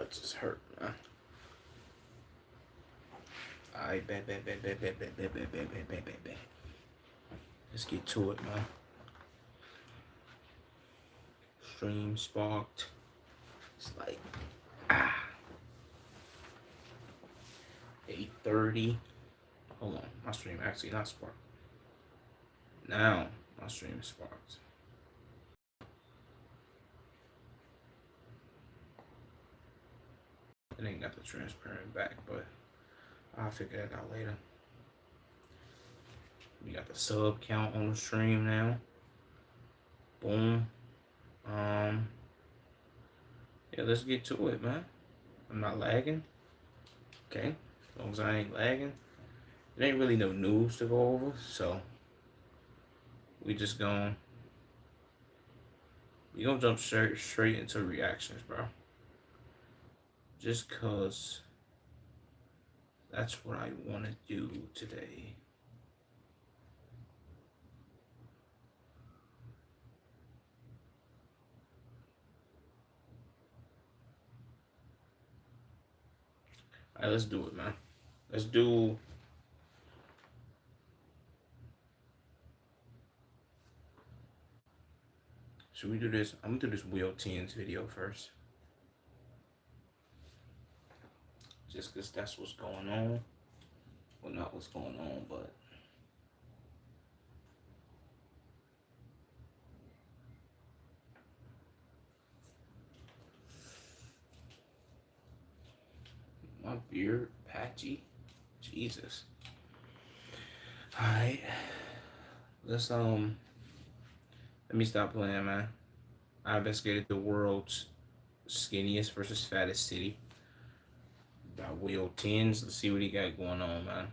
That just hurt, man. Alright, bet. Let's get to it, man. Stream sparked. It's like 8:30. Hold on, my stream actually not sparked. Now my stream is sparked. It ain't got the transparent back, but I'll figure that out later. We got the sub count on the stream now. Boom. Yeah, let's get to it, man. I'm not lagging. Okay, as long as I ain't lagging. It ain't really no news to go over, so we gonna jump straight into reactions, bro. Just cause that's what I want to do today. All right, let's do it, man. Let's do. Should we do this? I'm gonna do this Wheel 10's video first. Just because that's what's going on. Well, not what's going on, but. My beard patchy. Jesus. Alright. Let's, let me stop playing, man. I investigated the world's skinniest versus fattest city. Got Wheel 10's. Let's see what he got going on, man.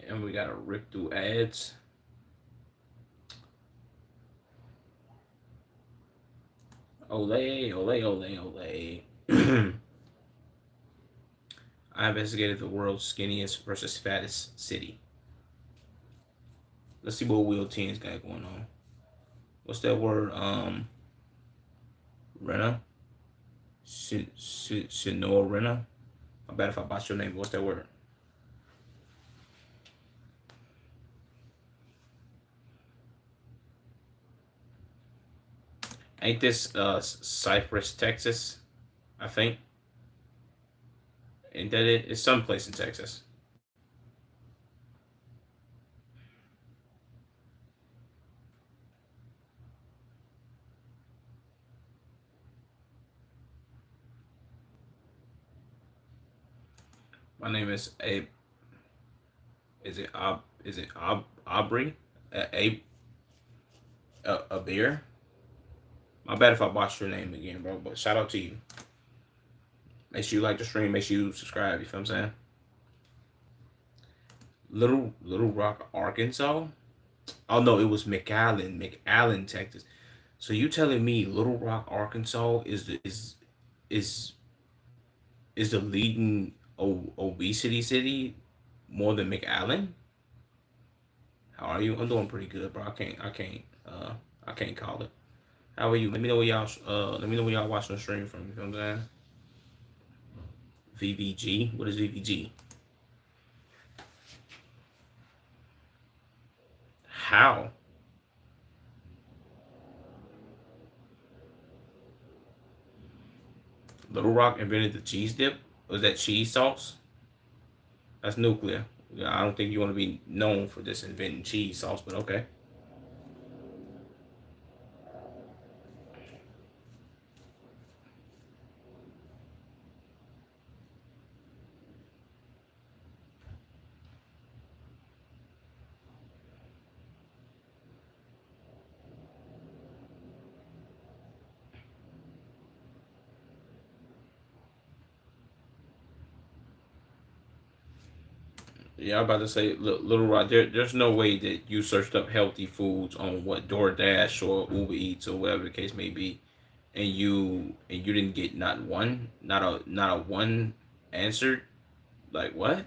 And we gotta rip through ads. Ole. I investigated the world's skinniest versus fattest city. Let's see what Wheel 10's got going on. What's that word? Rena? Shinor Rena? I bet if I botch your name, but what's that word? Ain't this Cypress, Texas? I think. Ain't that it? It's someplace in Texas. My name is Abe. Is it Aubrey? A beer? My bad if I botched your name again, bro. But shout out to you. Make sure you like the stream. Make sure you subscribe. You feel what I'm saying? Little Rock, Arkansas. Oh no, it was McAllen, Texas. So you telling me Little Rock, Arkansas is the leading obesity city more than McAllen? How are you? I'm doing pretty good, bro. I can't call it. How are you? Let me know where y'all watching the stream from. You know what I'm saying? VVG. What is VVG? How? Little Rock invented the cheese dip? Was that cheese sauce? That's nuclear. I don't think you want to be known for this inventing cheese sauce, but okay. Yeah, I'm about to say, Little Rock. There's no way that you searched up healthy foods on what DoorDash or Uber Eats or whatever the case may be, and you didn't get not a one answered. Like what?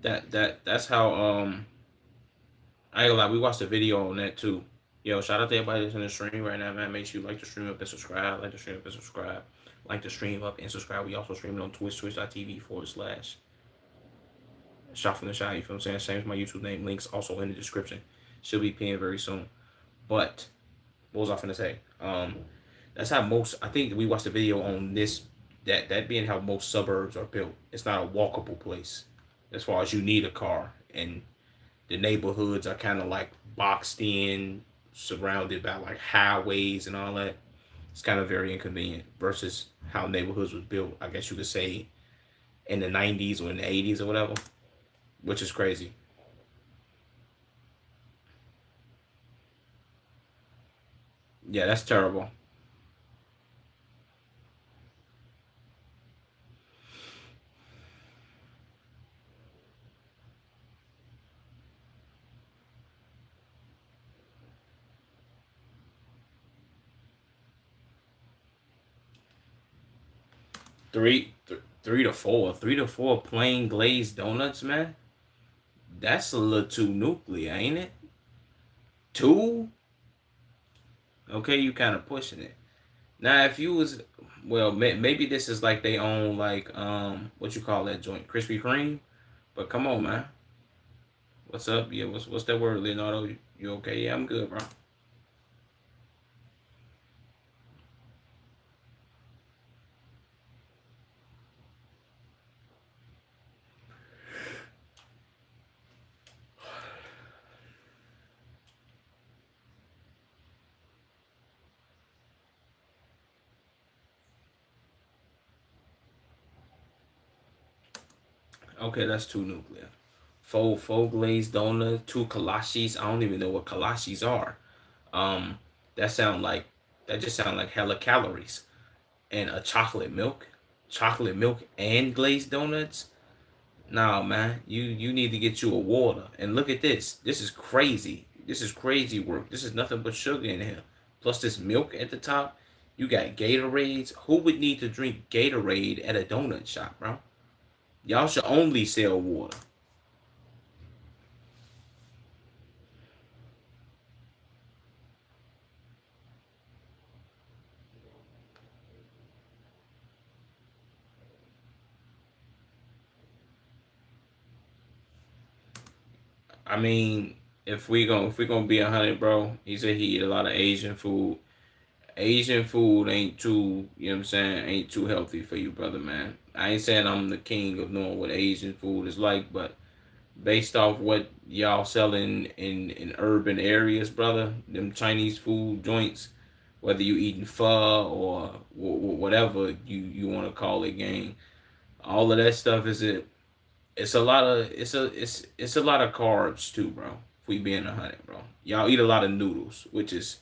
That's how I ain't gonna lie, we watched a video on that too. Yo, shout out to everybody that's in the stream right now, man. Make sure you like the stream up and subscribe. Like the stream up and subscribe. Like the stream up and subscribe. We also streaming on Twitch, twitch.tv/. Shot from the shot, you feel what I'm saying? Same as my YouTube name. Links also in the description. Should be pinned very soon. But what was I finna say? That's how most. I think we watched a video on this. That being how most suburbs are built. It's not a walkable place, as far as you need a car, and the neighborhoods are kind of like boxed in, surrounded by like highways and all that. It's kind of very inconvenient versus how neighborhoods was built. I guess you could say in the '90s or in the '80s or whatever, which is crazy. Yeah, that's terrible. 3 to 4 plain glazed donuts, man. That's a little too nuclear, ain't it? Two? Okay, you kind of pushing it. Now, if you was, well, maybe this is like they own like what you call that joint, Krispy Kreme. But come on, man. What's up? Yeah, what's that word, Leonardo? You okay? Yeah, I'm good, bro. Okay, that's too nuclear. Four glazed donut, two kolaches. I don't even know what kolaches are. Um, that sound like that just sound like hella calories. And a chocolate milk and glazed donuts. Nah, man, you need to get you a water. And look at this. This is crazy. This is crazy work. This is nothing but sugar in here. Plus this milk at the top. You got Gatorades. Who would need to drink Gatorade at a donut shop, bro? Y'all should only sell water. I mean, if we gonna be 100, bro, he said he eat a lot of Asian food. Asian food ain't too, you know what I'm saying, ain't too healthy for you, brother, man. I ain't saying I'm the king of knowing what Asian food is like, but based off what y'all selling in urban areas, brother, them Chinese food joints, whether you eating pho or whatever you want to call it, gang, all of that stuff is it. It's a lot of it's a lot of carbs too, bro. If we being 100, bro, y'all eat a lot of noodles, which is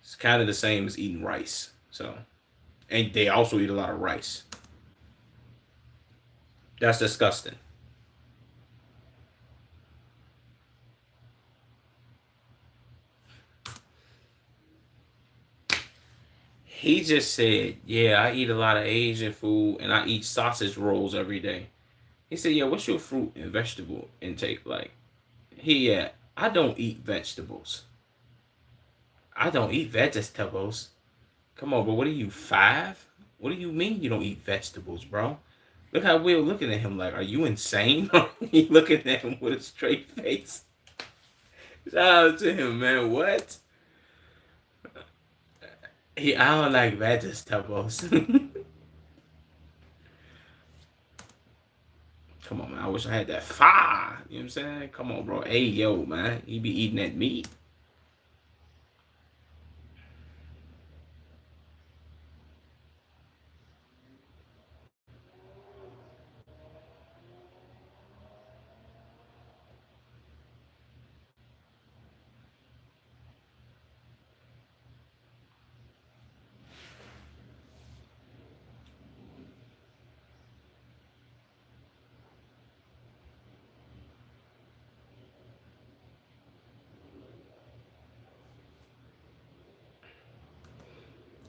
it's kind of the same as eating rice. So, and they also eat a lot of rice. That's disgusting. He just said, "Yeah, I eat a lot of Asian food and I eat sausage rolls every day." He said, "Yeah, what's your fruit and vegetable intake like?" Yeah, I don't eat vegetables. I don't eat vegetables. Come on, bro. What are you, 5? What do you mean you don't eat vegetables, bro? Look how we're looking at him like, are you insane? He looking at him with a straight face. Shout out to him, man. What? I don't like vegetables. Come on, man. I wish I had that fire. You know what I'm saying? Come on, bro. Hey, yo, man. He be eating that meat.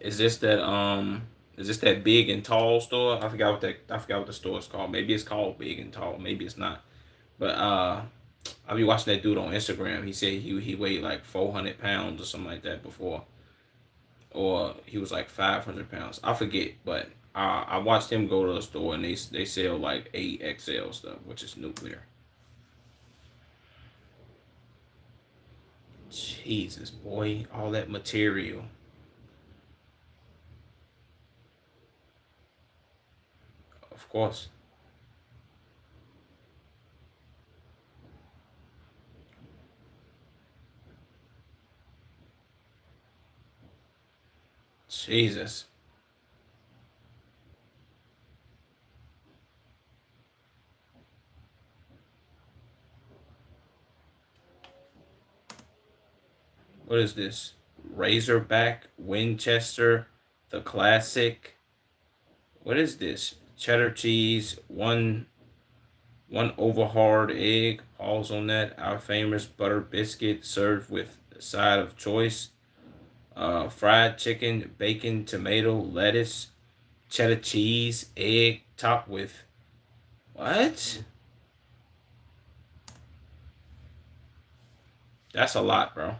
Is this that is this that big and tall store? I forgot what the store is called. Maybe it's called big and tall. Maybe it's not. But I be watching that dude on Instagram. He said he weighed like 400 pounds or something like that before, or he was like 500 pounds. I forget, but I watched him go to the store and they sell like 8XL stuff, which is nuclear. Jesus, boy, all that material. Of course. Jesus. What is this? Razorback Winchester, the classic. What is this? Cheddar cheese, one over hard egg. Pause on that. Our famous butter biscuit served with a side of choice. Fried chicken, bacon, tomato, lettuce, cheddar cheese, egg, topped with what? That's a lot, bro.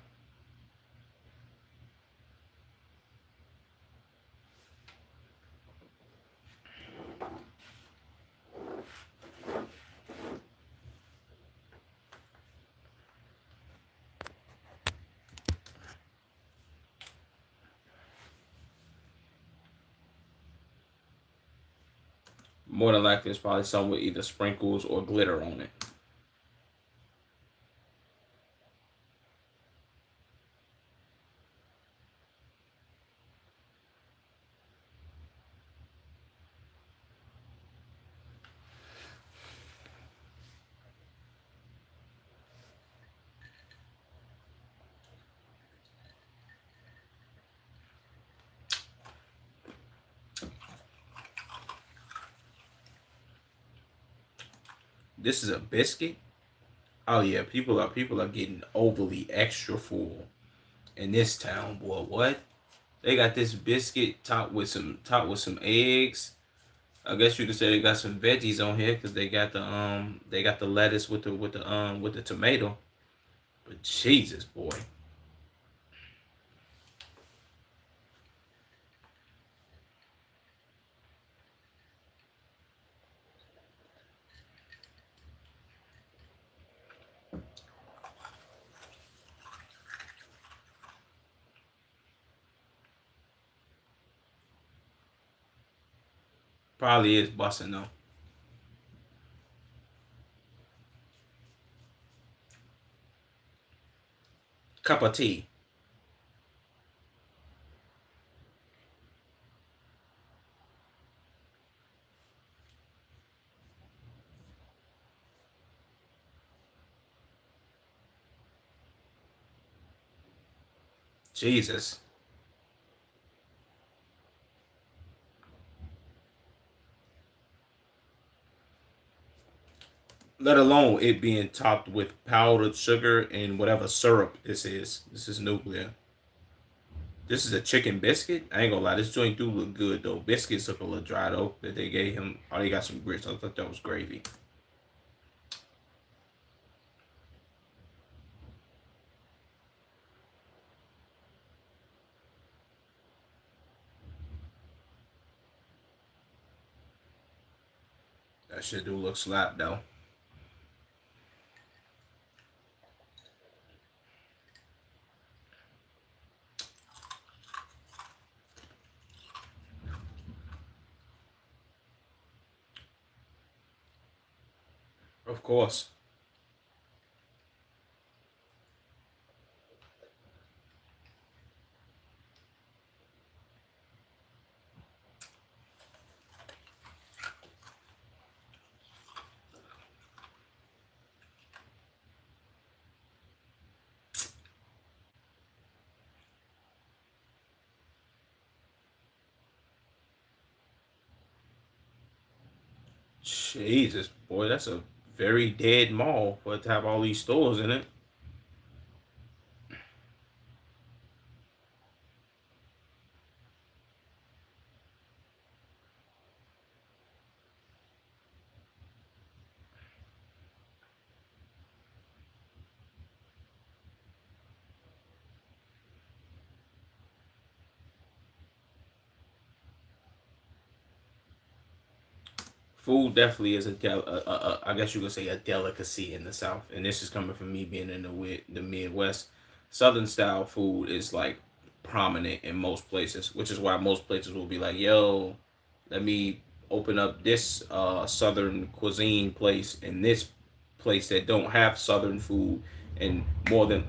More than likely, it's probably some with either sprinkles or glitter on it. This is a biscuit. Oh yeah, people are getting overly extra full in this town, boy. What? They got this biscuit topped with some eggs. I guess you could say they got some veggies on here because they got the lettuce with the tomato. But Jesus, boy, probably is busting though. Cup of tea. Jesus. Let alone it being topped with powdered sugar and whatever syrup this is. This is nuclear. This is a chicken biscuit. I ain't gonna lie, this joint do look good though. Biscuits look a little dry though. That they gave him. Oh, they got some grits. I thought that was gravy. That shit do look slap though. Of course. Jesus, boy, that's a very dead mall for it to have all these stores in it. food definitely is I guess you could say a delicacy in the South, and this is coming from me being in the Midwest. Southern style food is like prominent in most places, which is why most places will be like, "Yo, let me open up this Southern cuisine place in this place that don't have Southern food," and more than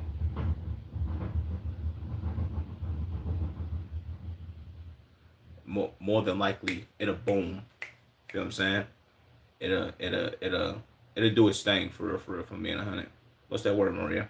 likely it'll boom. You know what I'm saying? It'll do its thing for real, for real, from being 100. What's that word, Maria?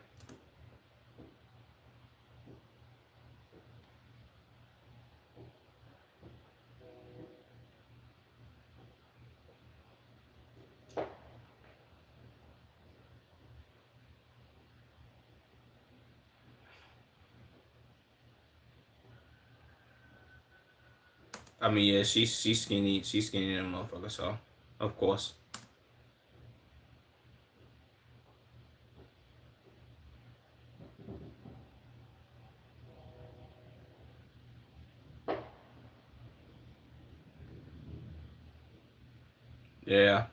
I mean, yeah, she's skinny than a motherfucker. So, of course, yeah.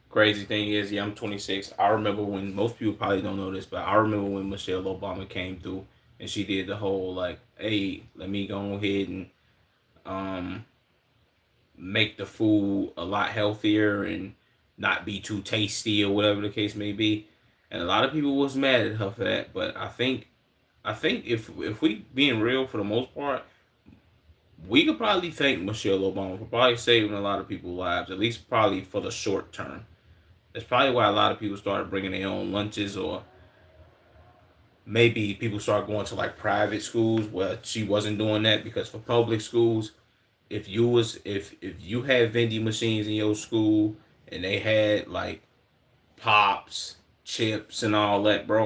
Crazy thing is, yeah, I'm 26. I remember when most people probably don't know this, but I remember when Michelle Obama came through and she did the whole like, "Hey, let me go ahead and um make the food a lot healthier and not be too tasty or whatever the case may be." And a lot of people was mad at her for that, but I think if we being real for the most part, we could probably thank Michelle Obama for probably saving a lot of people's lives, at least probably for the short term. That's probably why a lot of people started bringing their own lunches, or maybe people started going to like private schools where she wasn't doing that, because for public schools, if you had vending machines in your school and they had like pops, chips, and all that, bro,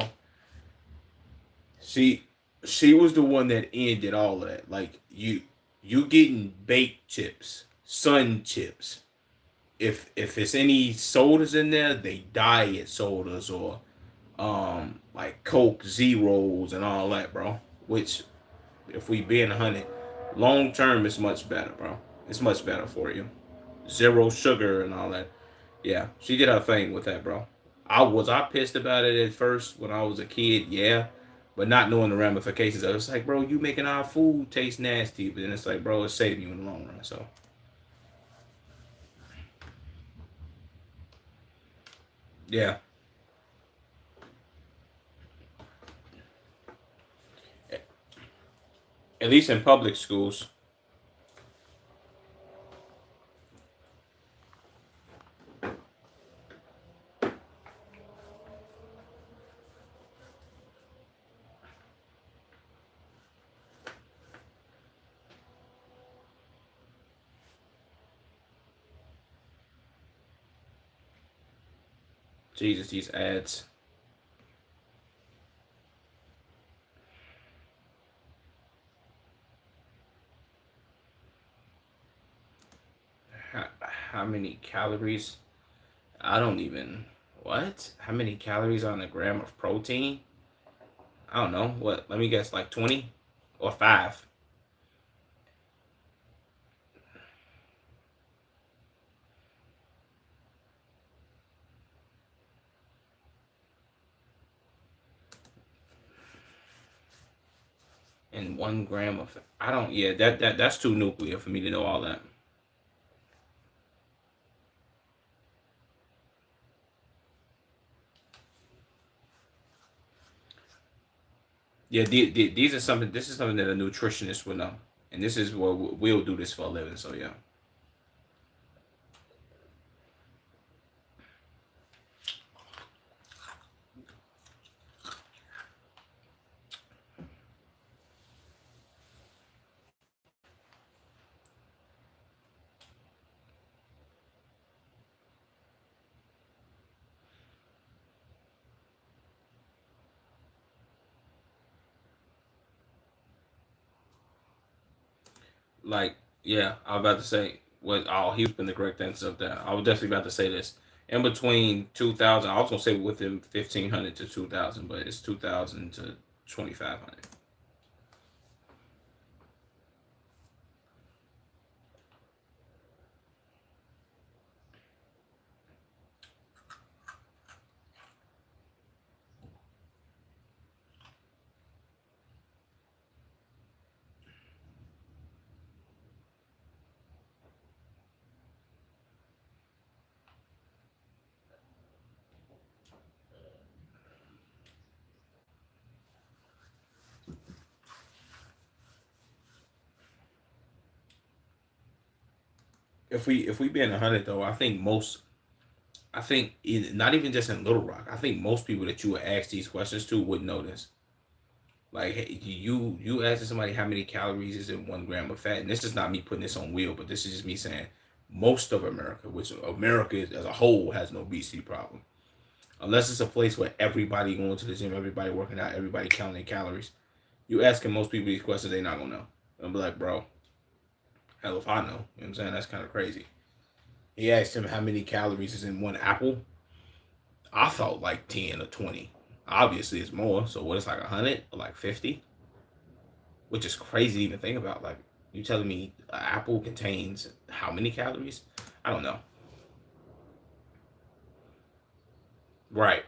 she she was the one that ended all of that. Like you getting baked chips, sun chips. If it's any sodas in there, they diet sodas or like Coke Zeros and all that, bro. Which, if we being 100, long term is much better, bro. It's much better for you. Zero sugar and all that. Yeah, she did her thing with that, bro. I pissed about it at first when I was a kid, yeah, but not knowing the ramifications of it. It's like, bro, you making our food taste nasty, but then it's like, bro, it's saving you in the long run. So yeah, at least in public schools. Jesus, these ads. How, how many calories? I don't even. What? How many calories on a gram of protein? I don't know. What? Let me guess, like 20 or 5. And 1 gram of. I don't. Yeah, that's too nuclear for me to know all that. Yeah, these are something. This is something that a nutritionist would know, and this is what we'll do this for a living. So yeah, like yeah, I was about to say what. Oh, he was been the correct answer of that. I was definitely about to say this. In between 2,000, I was gonna say within 1,500 to 2,000, but it's 2,000 to 2,500. if we being 100 though, I think not even just in Little Rock. I think most people that you would ask these questions to would know this. Like, hey, you asking somebody how many calories is in 1 gram of fat, and this is not me putting this on wheel, but this is just me saying most of America, which America as a whole has no obesity problem, unless it's a place where everybody going to the gym, everybody working out, everybody counting calories. You asking most people these questions, they not gonna know. I'm be like, bro, hell if I know. You know what I'm saying? That's kind of crazy. He asked him how many calories is in one apple. I thought like 10 or 20. Obviously, it's more. So what? It's like 100 or like 50, which is crazy to even think about. Like, you telling me an apple contains how many calories? I don't know. Right?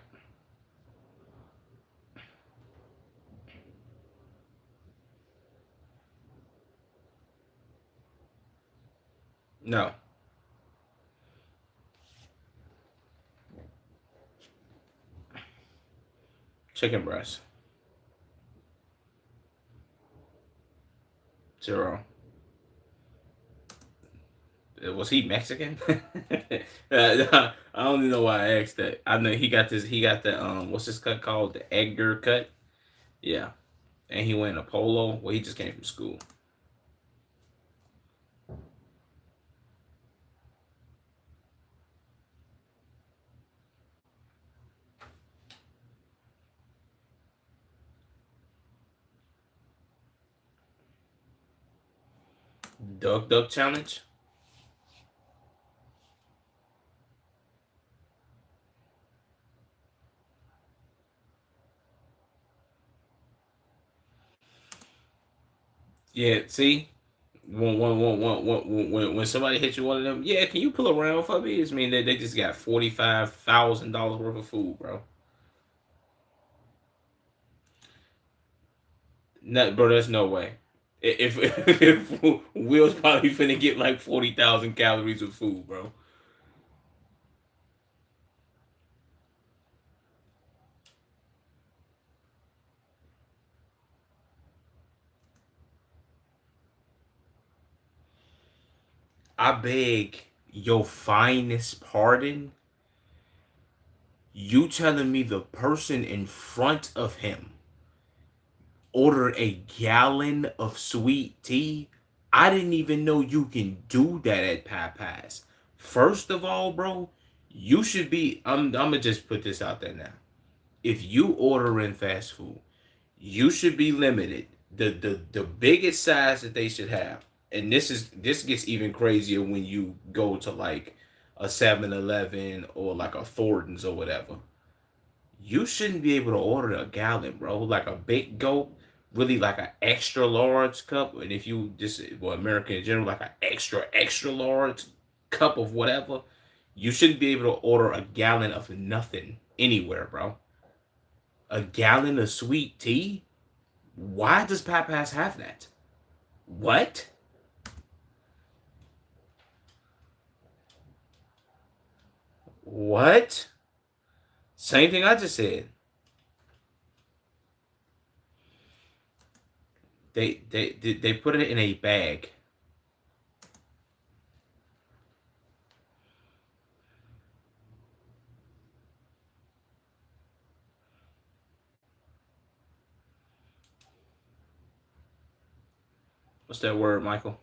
No. Chicken breast. Zero. Was he Mexican? I don't even know why I asked that. I know he got this. He got the what's this cut called? The Edgar cut. Yeah, and he went in a polo. Well, he just came from school. Duck challenge. Yeah, see, when somebody hits you one of them, yeah, can you pull around for me? It's mean that they just got $45,000 worth of food, bro. No, bro, there's no way. If Will's probably finna get like 40,000 calories of food, bro. I beg your finest pardon. You telling me the person in front of him ordered a gallon of sweet tea? I didn't even know you can do that at Popeyes. First of all, bro, you should be. I'm gonna just put this out there now. If you order in fast food, you should be limited. The biggest size that they should have, and this gets even crazier when you go to like a 7-Eleven or like a Thornton's or whatever. You shouldn't be able to order a gallon, bro. Like a big gulp, really like an extra large cup. And if you just, well, American in general, like an extra large cup of whatever, you shouldn't be able to order a gallon of nothing anywhere, bro. A gallon of sweet tea? Why does Papas have that? What? What? Same thing I just said. They put it in a bag. What's that word, Michael?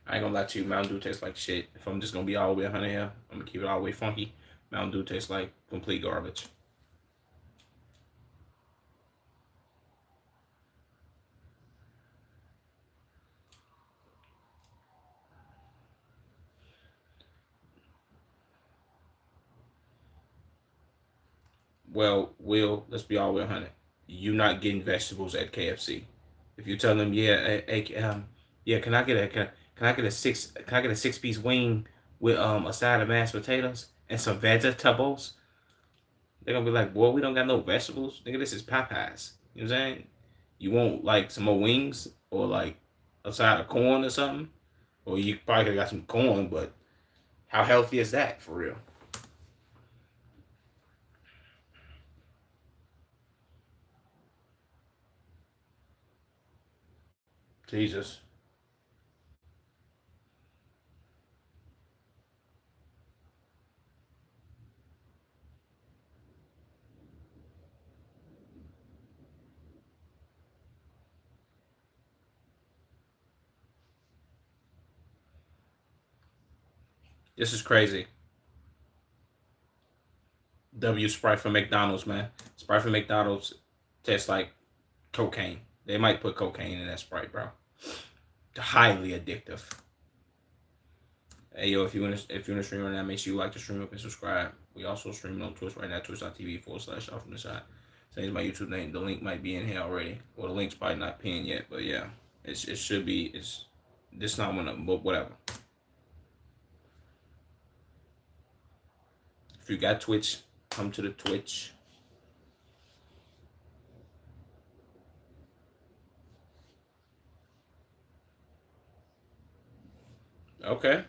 I ain't gonna lie to you, Mountain Dew tastes like shit. If I'm just gonna be all the way 100 here, I'm gonna keep it all the way funky. Mountain Dew tastes like complete garbage. Well, Will, let's be all the way 100. You not getting vegetables at KFC. If you tell them, yeah, yeah, can I get a six-piece wing with a side of mashed potatoes and some vegetables? They're gonna be like, boy, we don't got no vegetables. Nigga, this is Popeyes. You know what I'm saying? You want like some more wings or like a side of corn or something, or you probably could have got some corn, but how healthy is that for real? Jesus. This is crazy. W Sprite from McDonald's, man. Sprite from McDonald's tastes like cocaine. They might put cocaine in that Sprite, bro. Highly addictive. Hey yo, if you wanna stream right now, make sure you like the stream up and subscribe. We also streaming on Twitch right now, twitch.tv/off from the side. Same as my YouTube name. The link might be in here already. Well, the link's probably not pinned yet, but yeah, it should be. It's this not one of them, but whatever. If you got Twitch, come to the Twitch. Okay.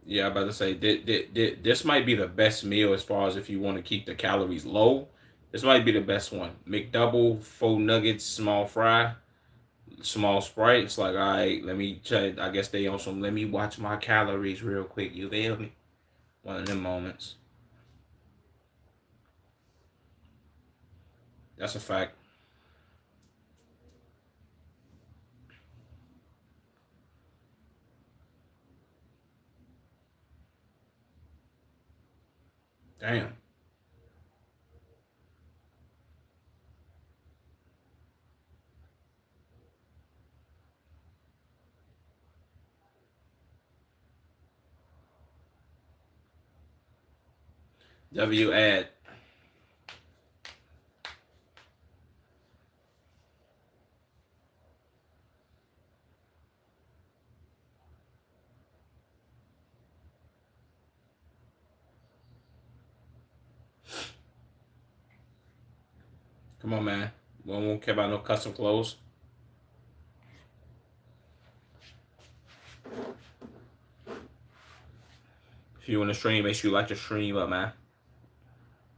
Yeah, I'm about to say this might be the best meal as far as if you want to keep the calories low. This might be the best one. McDouble, 4 nuggets, small fry, small Sprite. It's like, all right, let me check. I guess they on some. Let me watch my calories real quick. You feel me? One of them moments. That's a fact. Damn. W add. Come on, man. We won't care about no custom clothes. If you want to stream, make sure you like the stream up, man.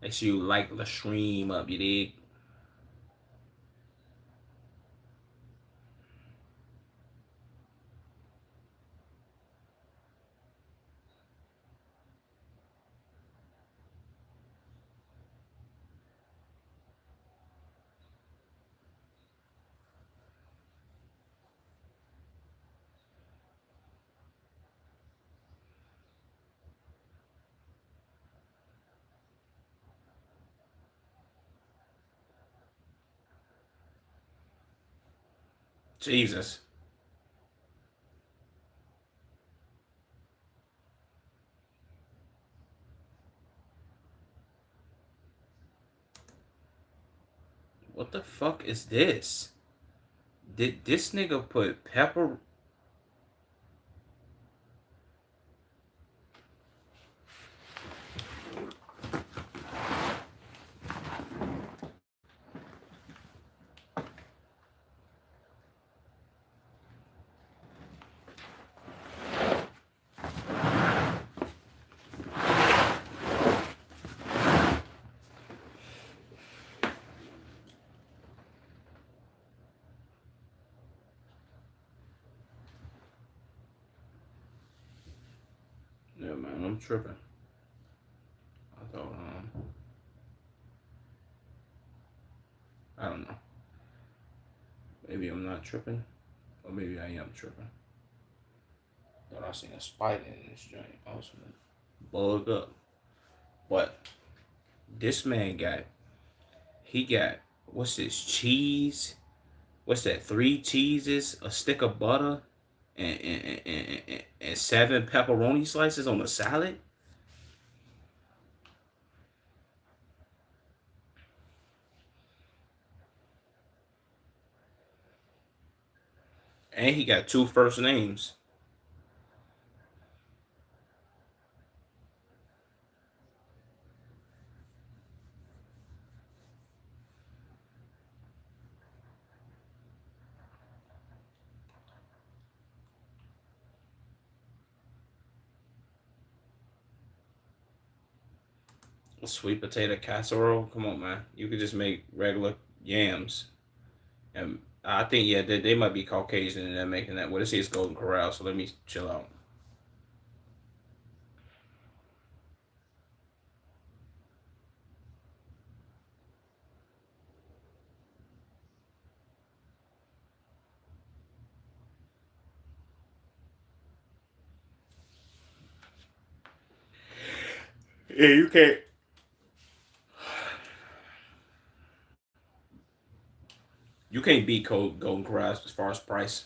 Make sure you like the stream up. You dig? Jesus. What the fuck is this? Did this nigga put pepper? Yeah, man, I'm tripping. I thought, I don't know. Maybe I'm not tripping, or maybe I am tripping. Thought I seen a spider in this joint. Awesome. Bug up. But this man got, he got, what's this, cheese? What's that, 3 cheeses, a stick of butter, and 7 pepperoni slices on a salad? And he got two first names. Sweet potato casserole. Come on, man. You could just make regular yams. And I think yeah, they might be Caucasian and they're making that. What it says Golden Corral. So let me chill out. Yeah, you can't. You can't beat Golden Corral as far as price.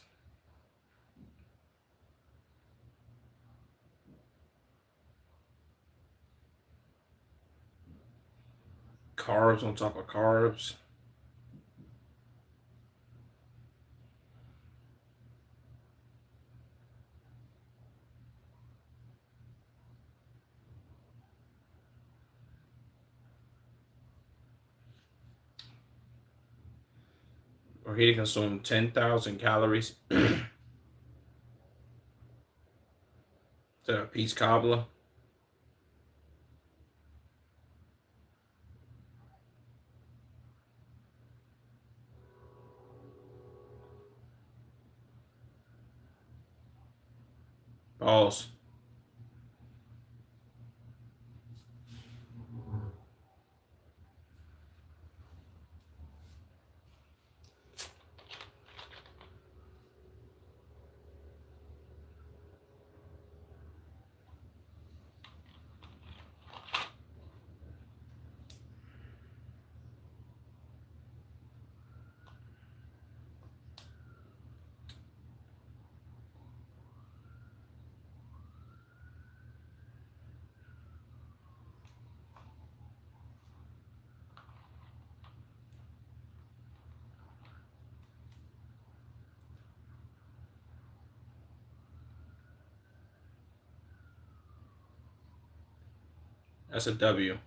Carbs on top of carbs. Or he consume 10,000 calories to a peach cobbler. Balls. That's a W.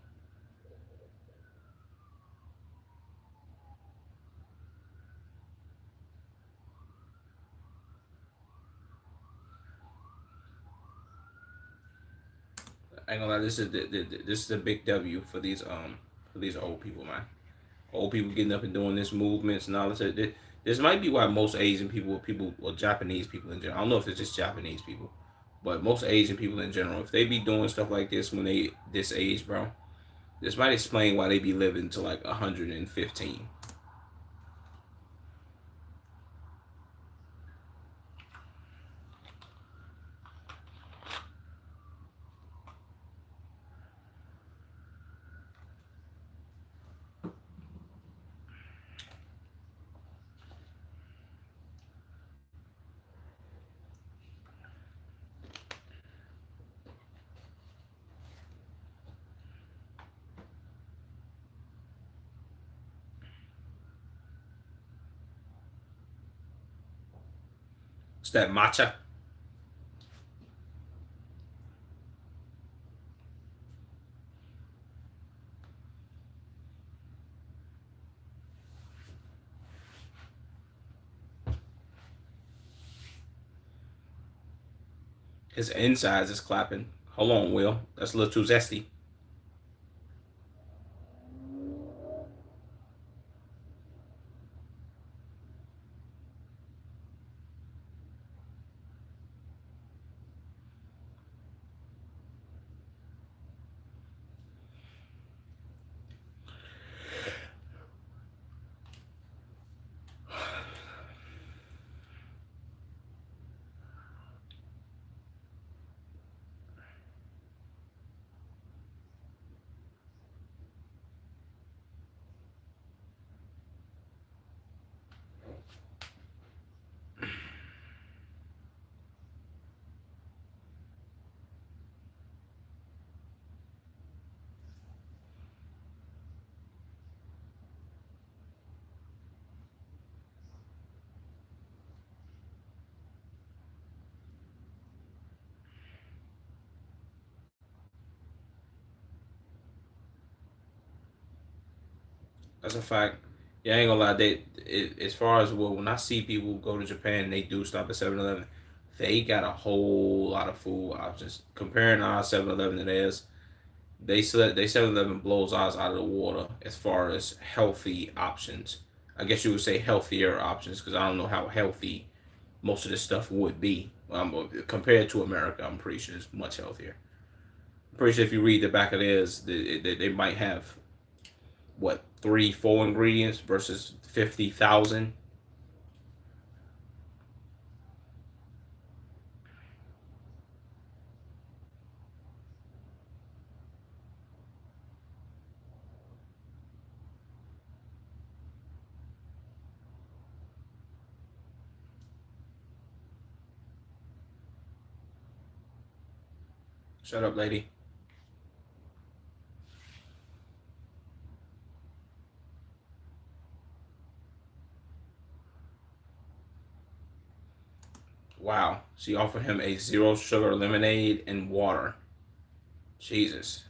I ain't gonna lie. This is a big W for these old people, man. Old people getting up and doing this movements and all this. This might be why most Asian people, or Japanese people in general. I don't know if it's just Japanese people, but most Asian people in general, if they be doing stuff like this when they this age, bro, this might explain why they be living to like 115. It's that matcha. His insides is clapping. Hold on, Will. That's a little too zesty. That's a fact. Yeah, I ain't gonna lie. As far as well, when I see people go to Japan and they do stop at 7-Eleven, they got a whole lot of food options. Comparing our 7-Eleven to theirs, they 7-Eleven blows ours out of the water as far as healthy options. I guess you would say healthier options because I don't know how healthy most of this stuff would be. Compared to America, I'm pretty sure it's much healthier. I'm pretty sure if you read the back of theirs, they might have what 3, 4 ingredients versus 50,000. Shut up, lady. Wow. She offered him a zero sugar lemonade and water. Jesus.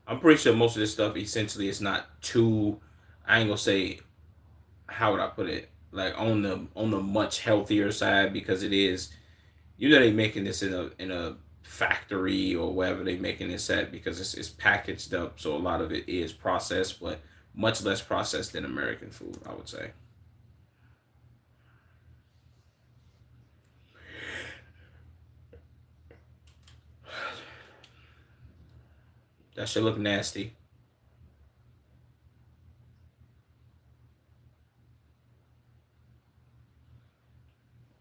I'm pretty sure most of this stuff essentially is not too. I ain't gonna say, how would I put it, like on the much healthier side because it is. You know they making this in a factory or wherever they making this at because it's packaged up, so a lot of it is processed, but much less processed than American food, I would say. That should look nasty.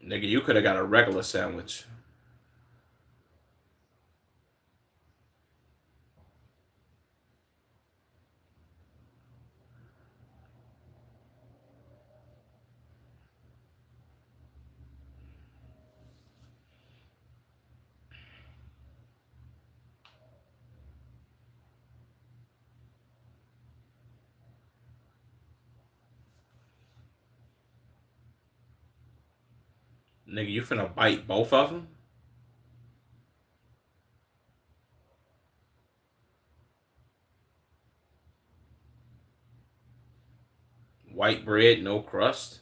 Nigga, you could have got a regular sandwich. Nigga, you finna bite both of them? White bread, no crust?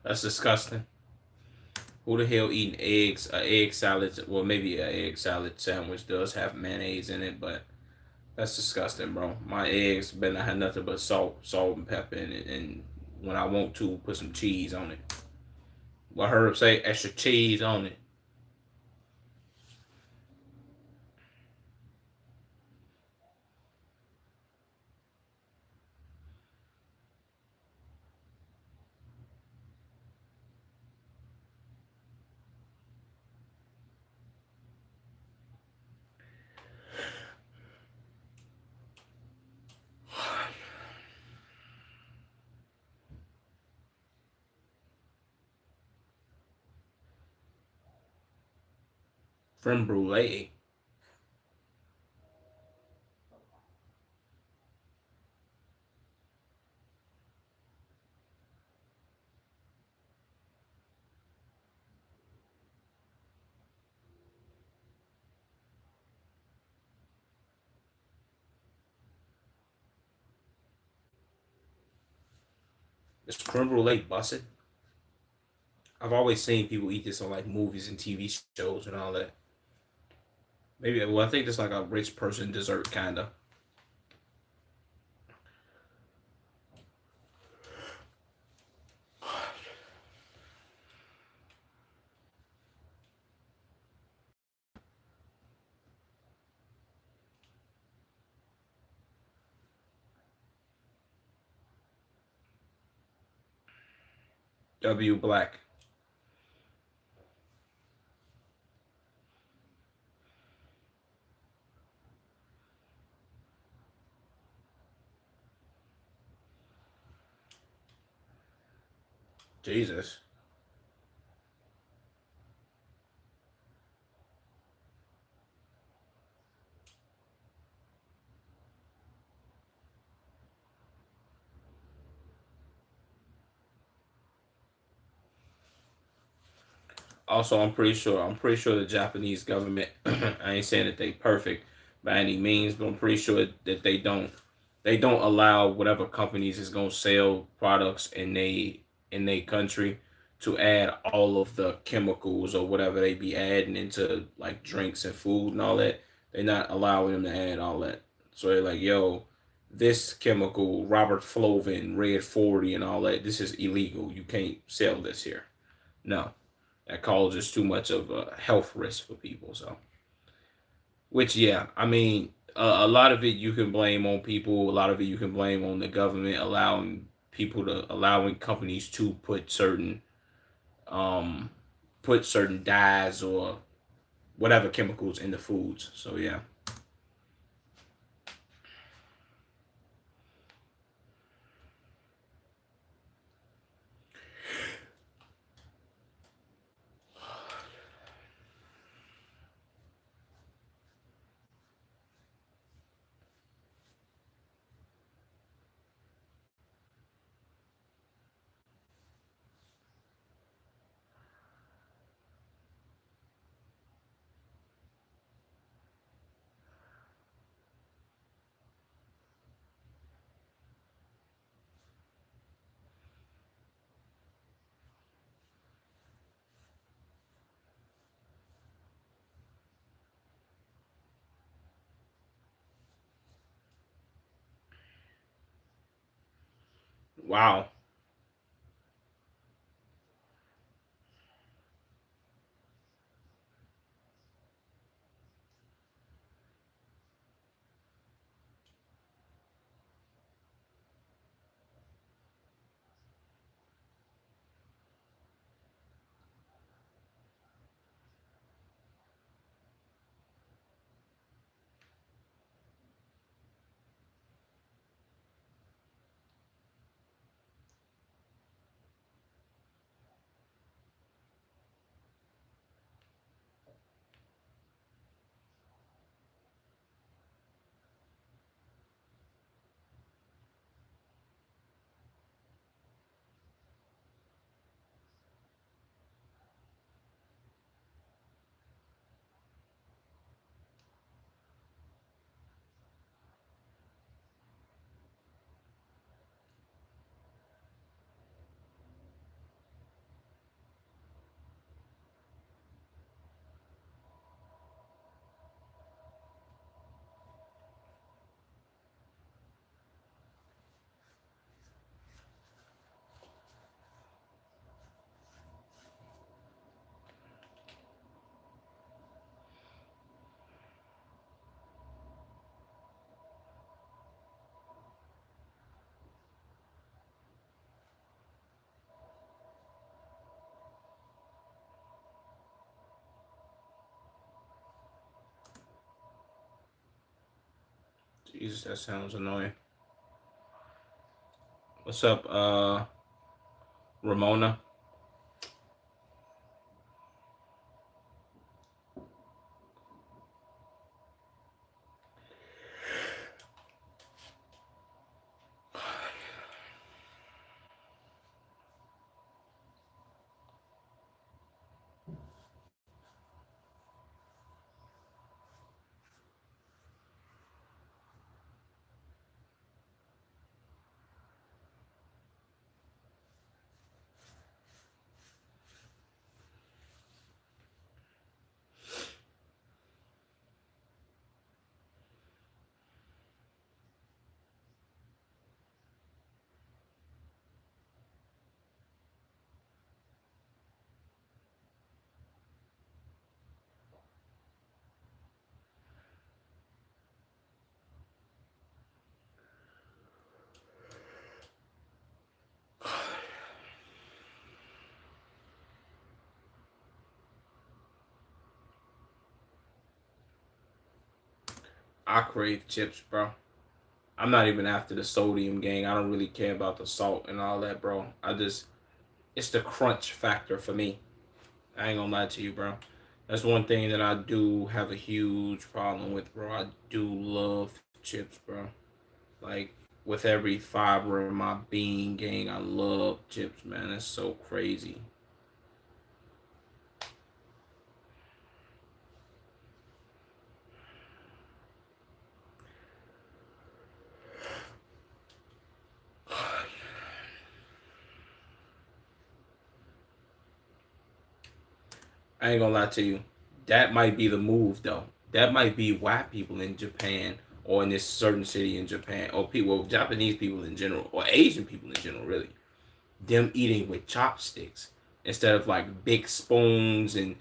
That's disgusting. Who the hell eating eggs? A egg salad? Well, maybe a egg salad sandwich does have mayonnaise in it, but that's disgusting, bro. My eggs better not have nothing but salt and pepper in it, and when I want to, put some cheese on it. What Herb say? Extra cheese on it. Creme brulee. Is creme brulee busted? I've always seen people eat this on like movies and TV shows and all that. Maybe, well, I think it's like a rich person dessert kind of. W Black. Jesus. Also, I'm pretty sure the Japanese government. I ain't saying that they perfect by any means, but I'm pretty sure that they don't allow whatever companies is gonna sell products in they country to add all of the chemicals or whatever they be adding into like drinks and food and all that. They're not allowing them to add all that. So they're like, yo, this chemical, Robert Flovin, Red 40 and all that, this is illegal. You can't sell this here. No, that causes too much of a health risk for people. So, which yeah, I mean, a lot of it you can blame on people. A lot of it you can blame on the government allowing companies to um put certain dyes or whatever chemicals in the foods. So yeah. Wow. Jesus, that sounds annoying. What's up, Ramona? I crave chips, bro. I'm not even after the sodium gang. I don't really care about the salt and all that, bro. I just it's the crunch factor for me. I ain't gonna lie to you, bro. That's one thing that I do have a huge problem with, bro. I do love chips, bro. Like with every fiber of my being, gang, I love chips, man. That's so crazy. I ain't gonna lie to you. That might be the move, though. That might be why people in Japan or in this certain city in Japan, or people, Japanese people in general, or Asian people in general, really, them eating with chopsticks instead of like big spoons and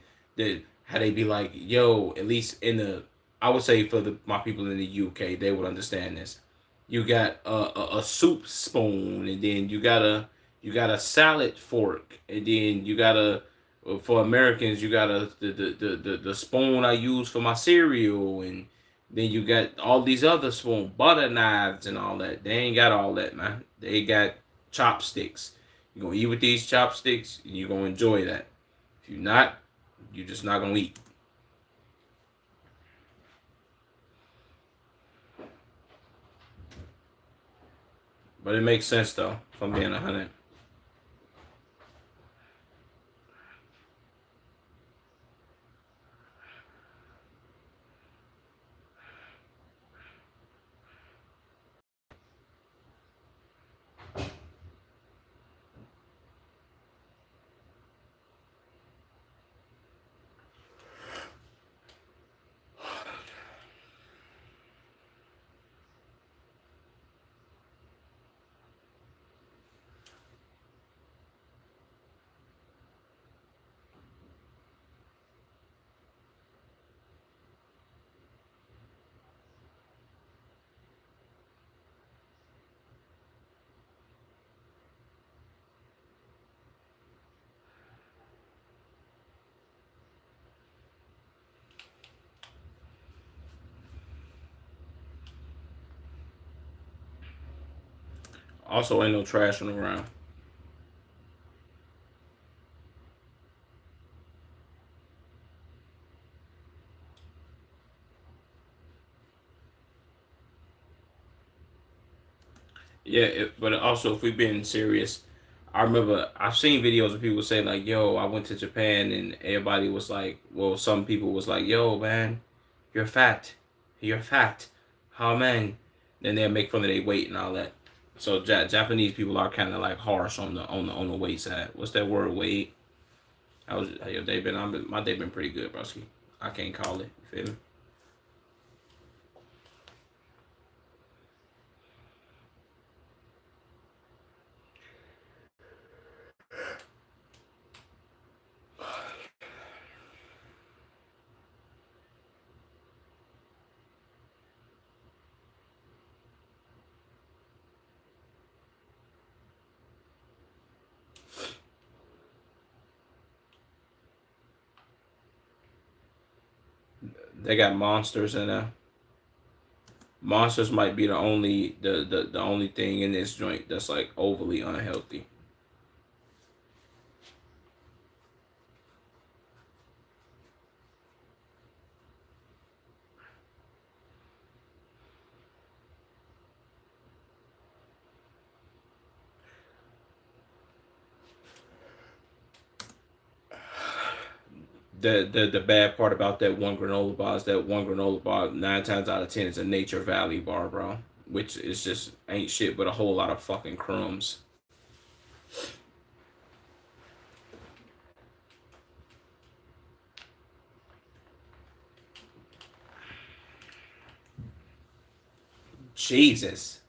how they be like, yo, at least in the, I would say for my people in the UK, they would understand this. You got a soup spoon, and then you got a salad fork, and then you got a, for Americans, you got the spoon I use for my cereal, and then you got all these other spoon, butter knives and all that. They ain't got all that, man. They got chopsticks. You're gonna eat with these chopsticks, and you're gonna enjoy that. If you're not, you're just not gonna eat. But it makes sense though, if I'm being 100. Also, ain't no trashing around. Yeah, but also if we being serious, I remember I've seen videos of people say like, "Yo, I went to Japan," and everybody was like, well, some people was like, "Yo, man, you're fat, you're fat, how man?" Then they'll make fun of their weight and all that. So Japanese people are kind of like harsh on the weight side. What's that word, weight? I was, yo, my day been pretty good, broski. I can't call it. You feel me? They got monsters in there. Monsters might be the only thing in this joint that's like overly unhealthy. The bad part about that one granola bar is that one granola bar 9 times out of 10 is a Nature Valley bar, bro. Which is just ain't shit but a whole lot of fucking crumbs. Jesus.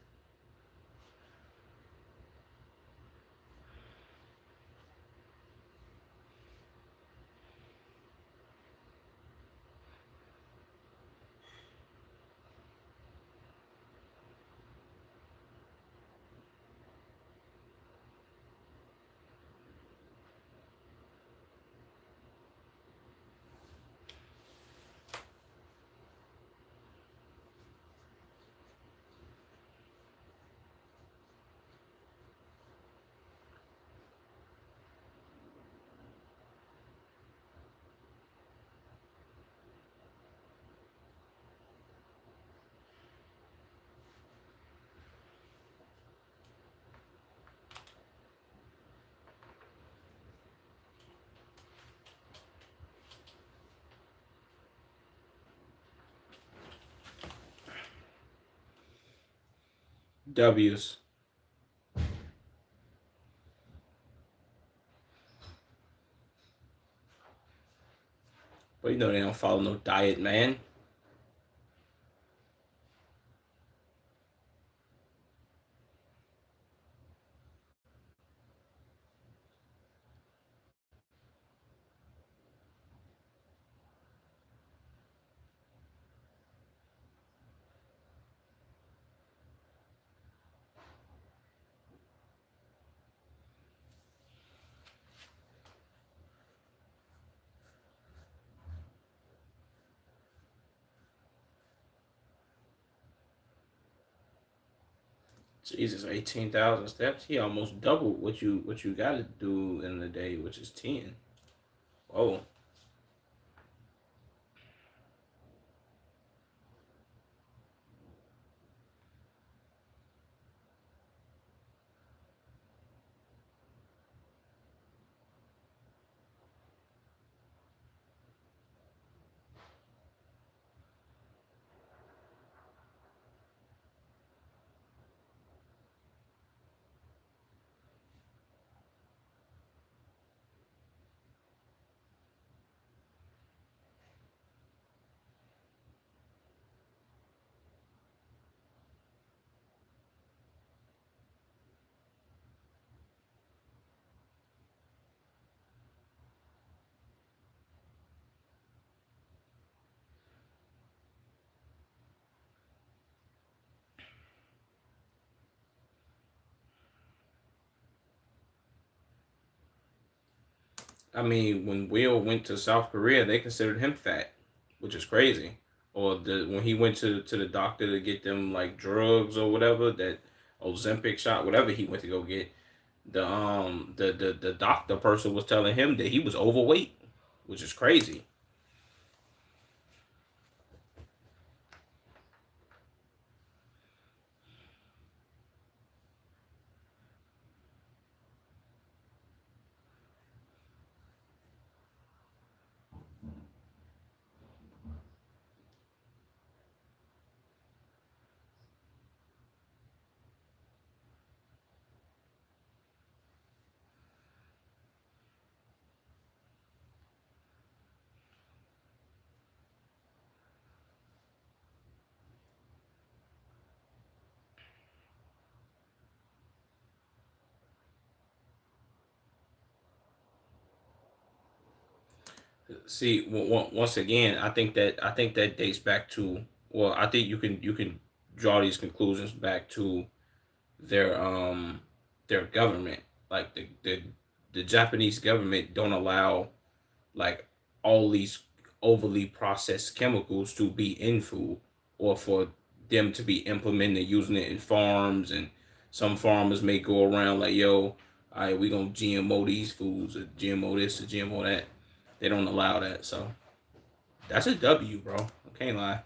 W's. But you know they don't follow no diet, man. Jesus, 18,000 steps. He almost doubled what you got to do in a day, which is 10. Oh, I mean, when Will went to South Korea, they considered him fat, which is crazy. Or when he went to the doctor to get them like drugs or whatever, that Ozempic shot, whatever he went to go get, the doctor person was telling him that he was overweight, which is crazy. See, once again, I think that dates back to, well, I think you can draw these conclusions back to their their government. Like the Japanese government don't allow like all these overly processed chemicals to be in food, or for them to be implemented using it in farms. And some farmers may go around like, yo, all right, we gonna GMO these foods, or GMO this, or GMO that. They don't allow that. So that's a W, bro. I can't lie.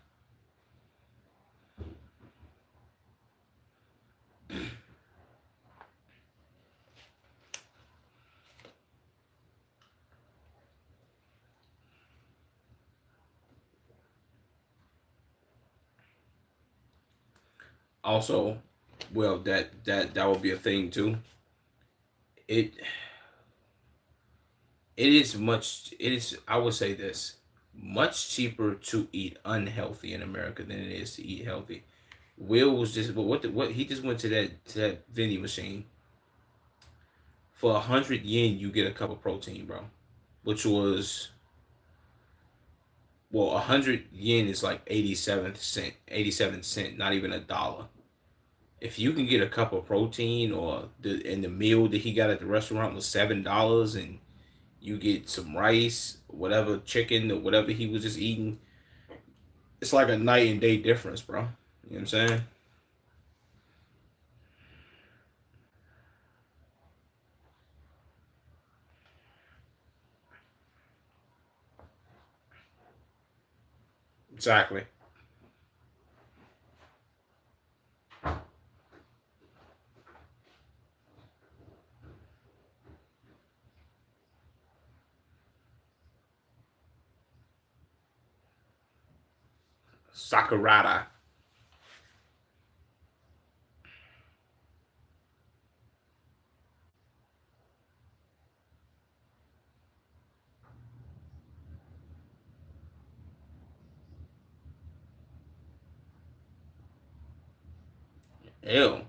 Also, well, that would be a thing too. It it is, I would say this, much cheaper to eat unhealthy in America than it is to eat healthy. Will was just, but what he just went to that vending machine. For 100 yen you get a cup of protein, bro. Which was, well, 100 yen is like 87 cent, not even a dollar. If you can get a cup of protein, or the meal that he got at the restaurant was $7, and you get some rice, whatever, chicken, or whatever he was just eating, it's like a night and day difference, bro. You know what I'm saying? Exactly. Sakurada. Ew.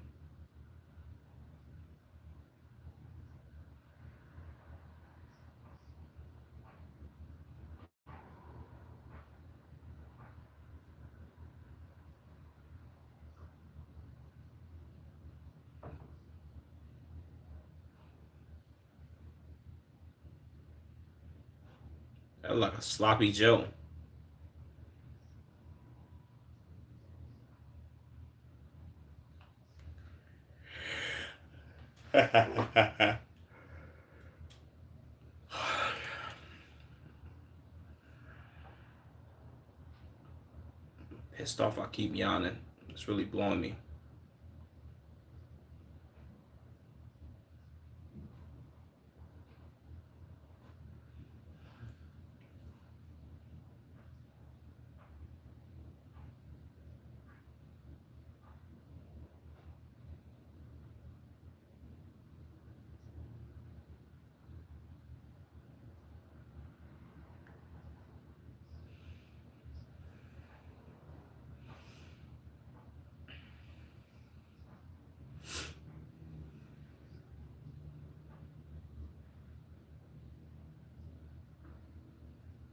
That's like a sloppy Joe. Pissed off I keep yawning. It's really blowing me.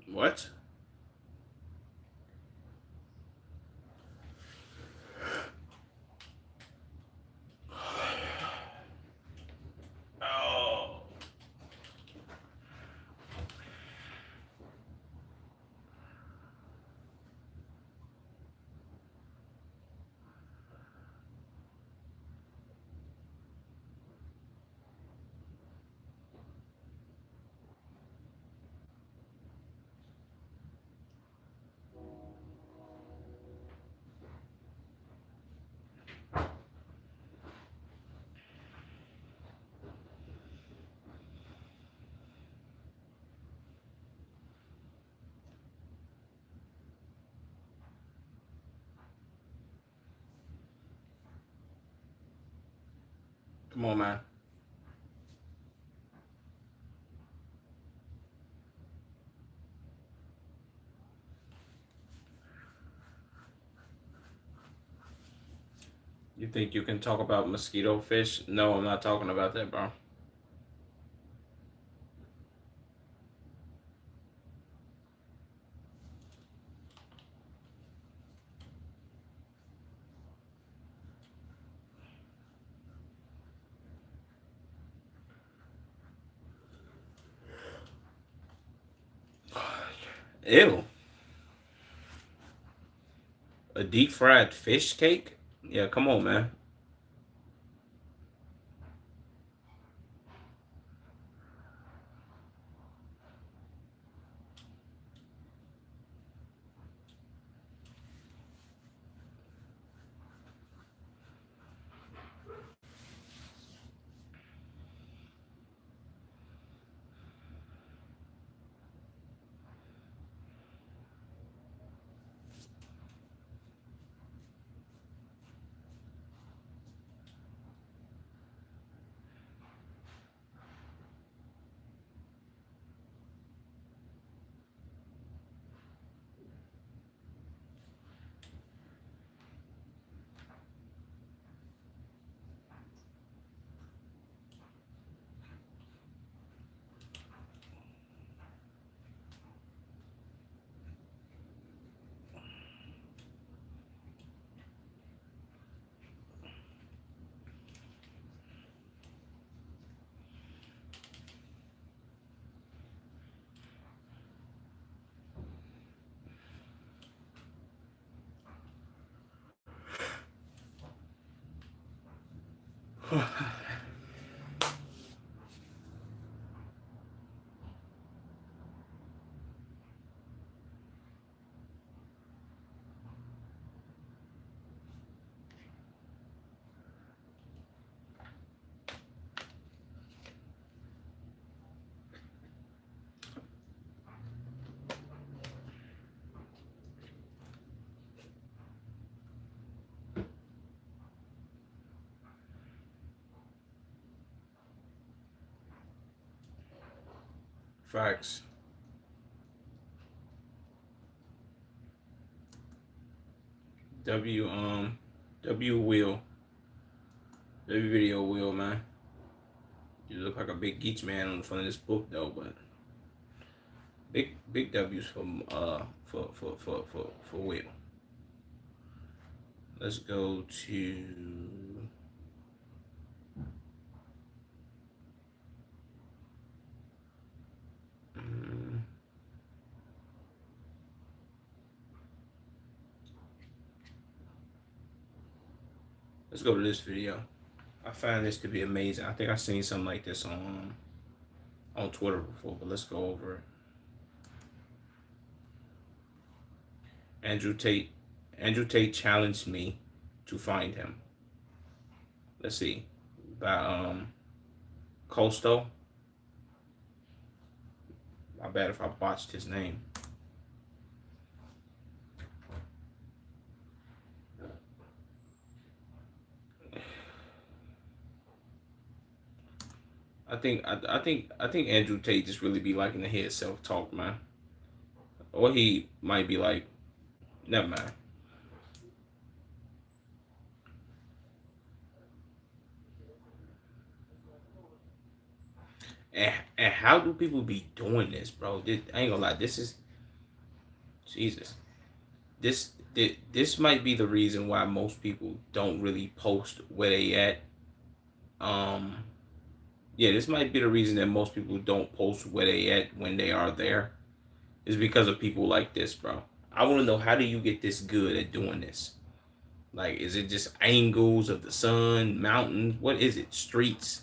What? Oh. Come on, man. You think you can talk about mosquito fish? No, I'm not talking about that, bro. Ew. A deep fried fish cake? Yeah, come on, man. Facts. W W will. Every video will, man. You look like a big geeks man on the front of this book though, but big W's for Will. Let's go to mm, let's go to this video. I found this to be amazing. I think I've seen something like this on Twitter before, but let's go over it. Andrew Tate. Andrew Tate challenged me to find him. Let's see. By Costo. I bet if I botched his name. I think Andrew Tate just really be liking to hear self talk, man. Or he might be like, never mind. And how do people be doing this, bro? I ain't gonna lie. This is Jesus. This might be the reason why most people don't really post where they at. Um, yeah, this might be the reason that most people don't post where they at when they are there. Is because of people like this, bro. I want to know, how do you get this good at doing this? Like, is it just angles of the sun, mountains? What is it? Streets?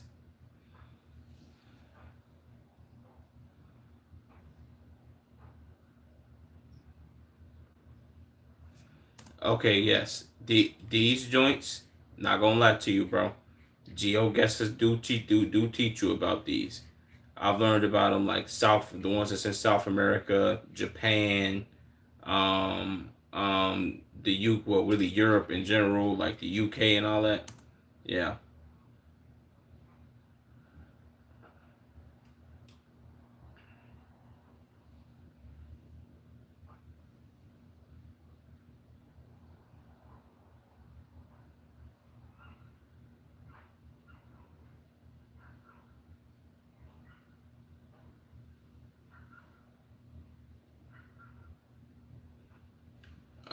Okay, yes. These joints, not gonna lie to you, bro. Geoguessers do teach you about these. I've learned about them, like the ones that's in South America, Japan, the well, really Europe in general, like the UK and all that. Yeah.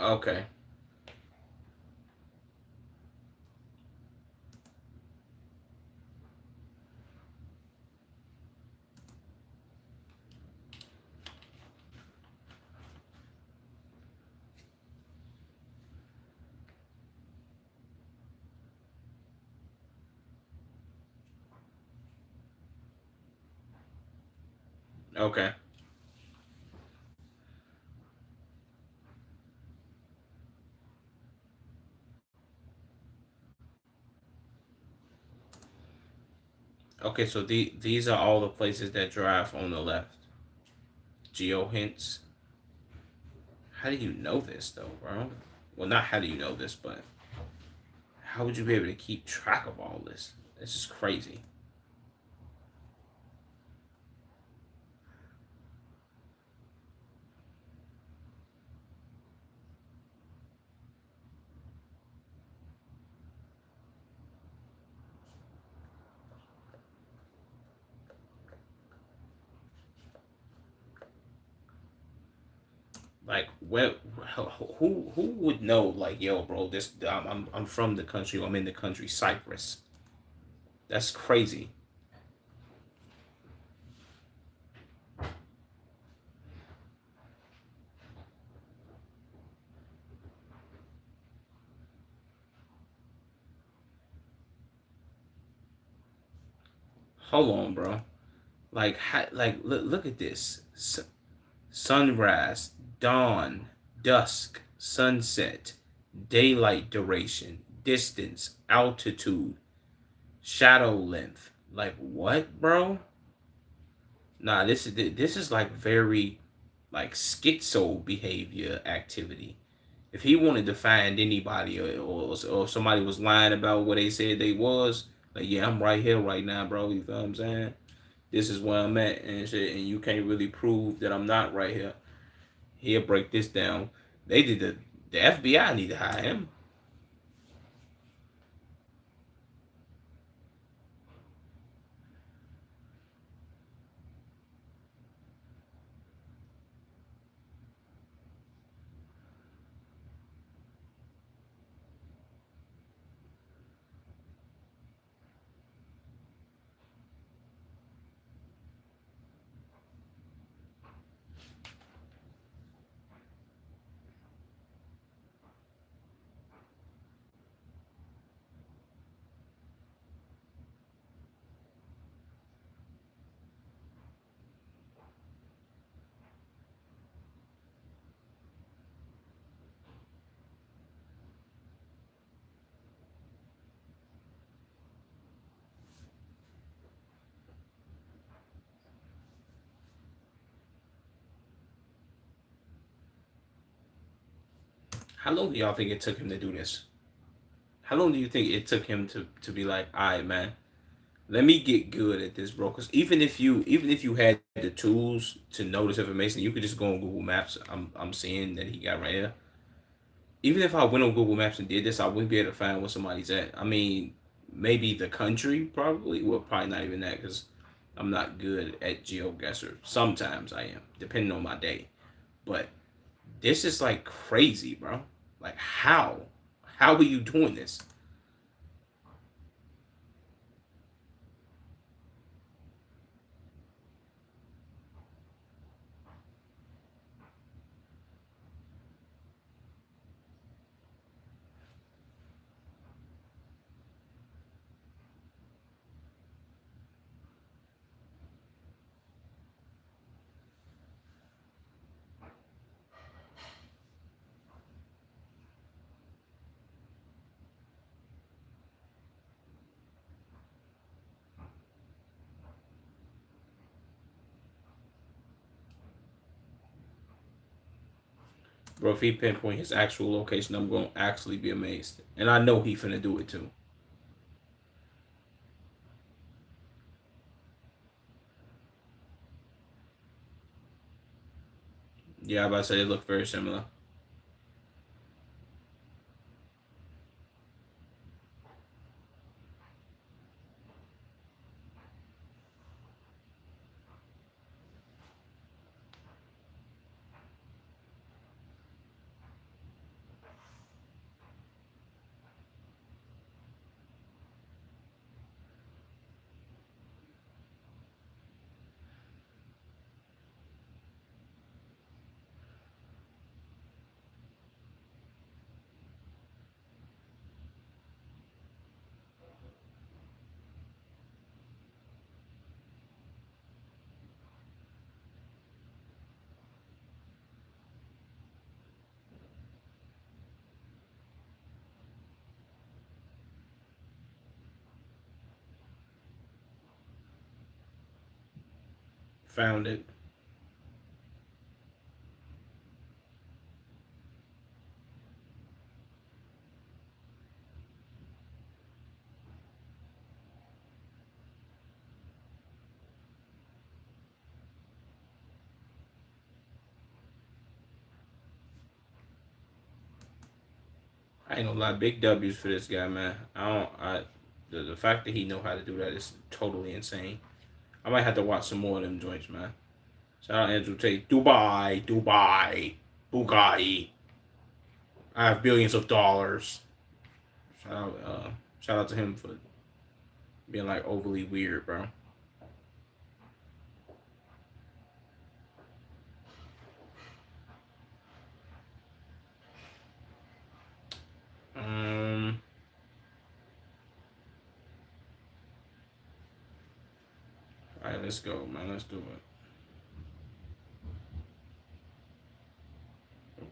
Okay. Okay. Okay. So these are all the places that drive on the left. Geo hints. How do you know this though, bro? Well, not how do you know this, but how would you be able to keep track of all this? This is crazy. Like, where, who would know? Like, yo, bro, this I'm from the country. I'm in the country, Cyprus. That's crazy. Hold on, bro. Like, look at this. Sunrise, dawn, dusk, sunset, daylight duration, distance, altitude, shadow length. Like, what, bro? Nah, this is like very like schizo behavior activity. If he wanted to find anybody, or somebody was lying about what they said they was, like, yeah, I'm right here right now, bro. You feel what I'm saying? This is where I'm at and shit, and you can't really prove that I'm not right here. He'll break this down. They did the FBI need to hire him. How long do y'all think it took him to do this? How long do you think it took him to be like, all right, man, let me get good at this, bro? Because even if you had the tools to know this information, you could just go on Google Maps. I'm seeing that he got right here. Even if I went on Google Maps and did this, I wouldn't be able to find where somebody's at. I mean, maybe the country, probably. Well, probably not even that, because I'm not good at GeoGuessr. Sometimes I am, depending on my day. But this is like crazy, bro. Like how? How are you doing this? Bro, if he pinpoint his actual location, I'm gonna actually be amazed. And I know he finna do it too. Yeah, I about to say they look very similar. Found it. I ain't gonna lie, big W's for this guy, man. I don't. The fact that he know how to do that is totally insane. I might have to watch some more of them joints, man. Shout out Andrew Tate. Dubai, Dubai, Bugatti. I have billions of dollars. Shout out, shout out to him for being like overly weird, bro. Um, all right, let's go, man. Let's do it.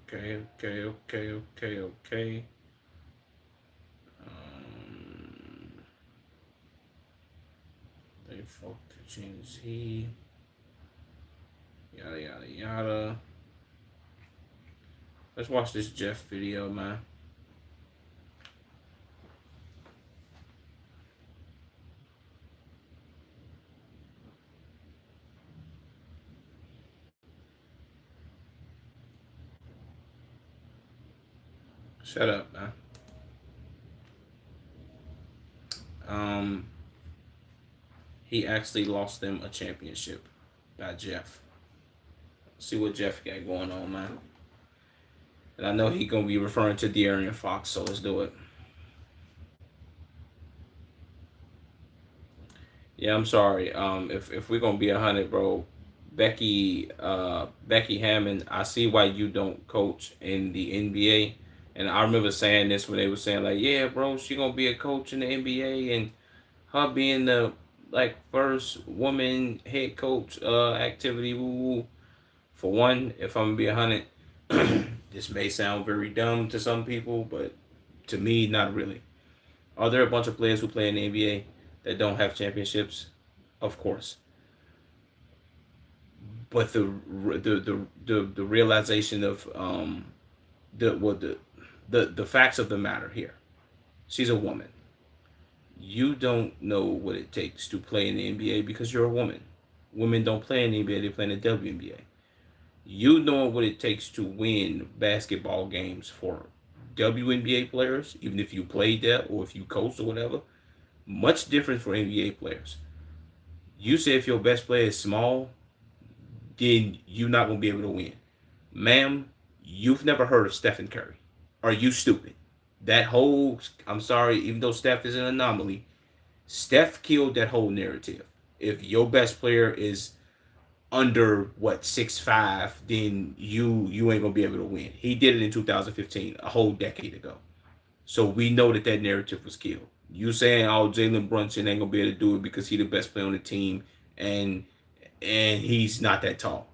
Okay, okay, okay, okay, okay. Um, they fucked the Gen Z. Yada yada yada. Let's watch this Jeff video, man. Shut up, man. Um, he actually lost them a championship by Jeff. See what Jeff got going on, man. And I know he gonna be referring to De'Aaron Fox, so let's do it. Yeah, I'm sorry. If we're gonna be 100, bro, Becky Hammond, I see why you don't coach in the NBA. And I remember saying this when they were saying like, yeah, bro, she gonna be a coach in the NBA, and her being the like first woman head coach activity. Woo woo. For one, if I'm gonna be 100, this may sound very dumb to some people, but to me, not really. Are there a bunch of players who play in the NBA that don't have championships? Of course, but the realization of the what the The facts of the matter here. She's a woman. You don't know what it takes to play in the NBA because you're a woman. Women don't play in the NBA, they play in the WNBA. You know what it takes to win basketball games for WNBA players, even if you played there or if you coach or whatever. Much different for NBA players. You say if your best player is small, then you're not gonna be able to win. Ma'am, you've never heard of Stephen Curry. Are you stupid? That whole I'm sorry, even though Steph is an anomaly, Steph killed that whole narrative. If your best player is under what 6'5", then you ain't gonna be able to win. He did it in 2015, a whole decade ago. So we know that that narrative was killed. You saying, "Oh, Jalen Brunson ain't gonna be able to do it because he's the best player on the team," and he's not that tall.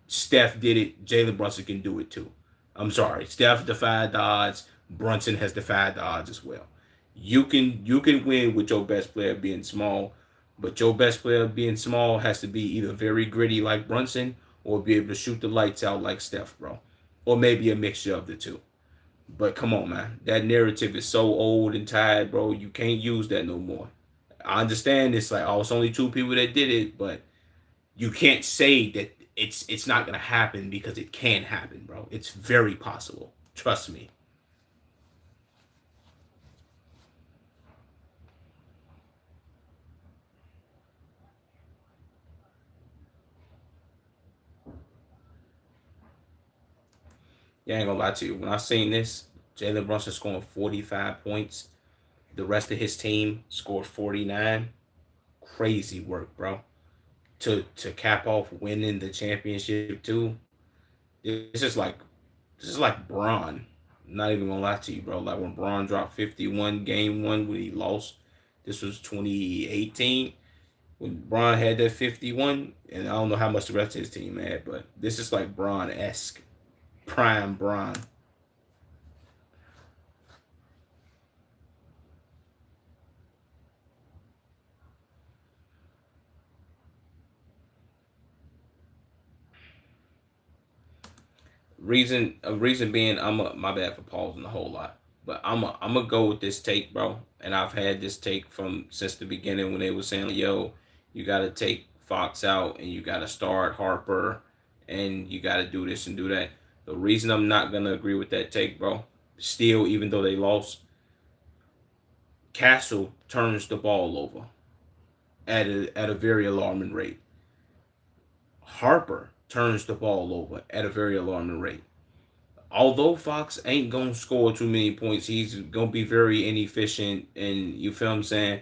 Steph did it. Jalen Brunson can do it too. I'm sorry. Steph defied the odds. Brunson has defied the odds as well. You can win with your best player being small, but your best player being small has to be either very gritty like Brunson or be able to shoot the lights out like Steph, bro. Or maybe a mixture of the two. But come on, man. That narrative is so old and tired, bro. You can't use that no more. I understand it's like, oh, it's only two people that did it, but you can't say that it's not gonna happen because it can happen, bro. It's very possible. Trust me. Yeah, I ain't gonna lie to you. When I seen this, Jalen Brunson scoring 45 points, the rest of his team scored 49. Crazy work, bro. To cap off winning the championship too. This is like this is like Braun. I'm not even gonna lie to you, bro. Like when Braun dropped 51 game one when he lost. This was 2018 when Braun had that 51, and I don't know how much the rest of his team had, but this is like Braun esque, prime Braun. Reason being, my bad for pausing a whole lot, but I'm gonna go with this take, bro. And I've had this take from since the beginning when they were saying, "Yo, you got to take Fox out and you got to start Harper and you got to do this and do that." The reason I'm not gonna agree with that take, bro, still even though they lost, Castle turns the ball over at a very alarming rate. Harper turns the ball over at a very alarming rate. Although Fox ain't gonna score too many points, he's gonna be very inefficient, and you feel what I'm saying.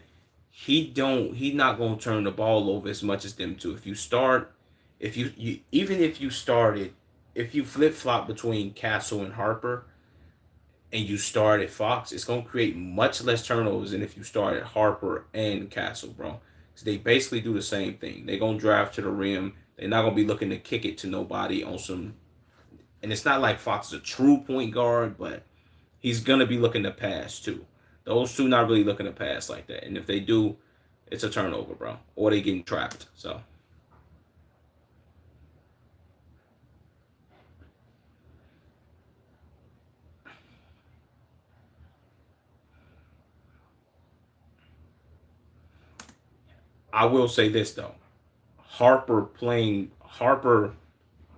He's not gonna turn the ball over as much as them two. If you start, if you even if you started, if you flip flop between Castle and Harper, and you start at Fox, it's gonna create much less turnovers than if you start at Harper and Castle, bro. So they basically do the same thing. They're gonna drive to the rim. They're not gonna be looking to kick it to nobody on some, and it's not like Fox is a true point guard, but he's gonna be looking to pass too. Those two not really looking to pass like that, and if they do, it's a turnover, bro, or they getting trapped. So I will say this though, Harper.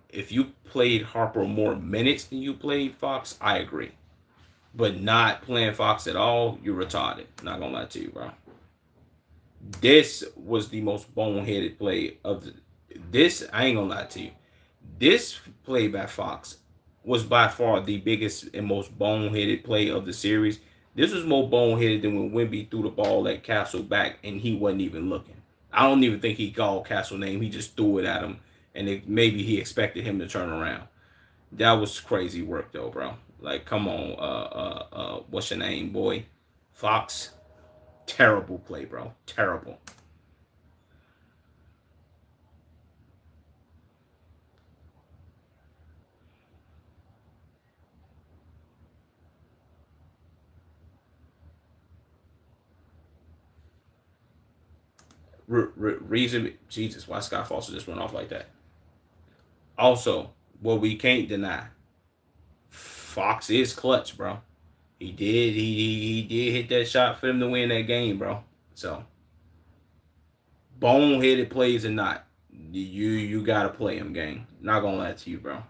If you played Harper more minutes than you played Fox, I agree. But not playing Fox at all, you're retarded. Not gonna lie to you, bro. This was the most boneheaded play of the. This I ain't gonna lie to you. This play by Fox was by far the biggest and most boneheaded play of the series. This was more boneheaded than when Wimby threw the ball at Castle back and he wasn't even looking. I don't even think he called Castle name. He just threw it at him, and maybe he expected him to turn around. That was crazy work though, bro. Like, come on, what's your name, boy? Fox. Terrible play, bro. Terrible. Reason, Jesus, why Scott Foster just went off like that? Also, what we can't deny, Fox is clutch, bro. He did hit that shot for him to win that game, bro. So boneheaded plays or not, you gotta play him, gang. Not gonna lie to you, bro.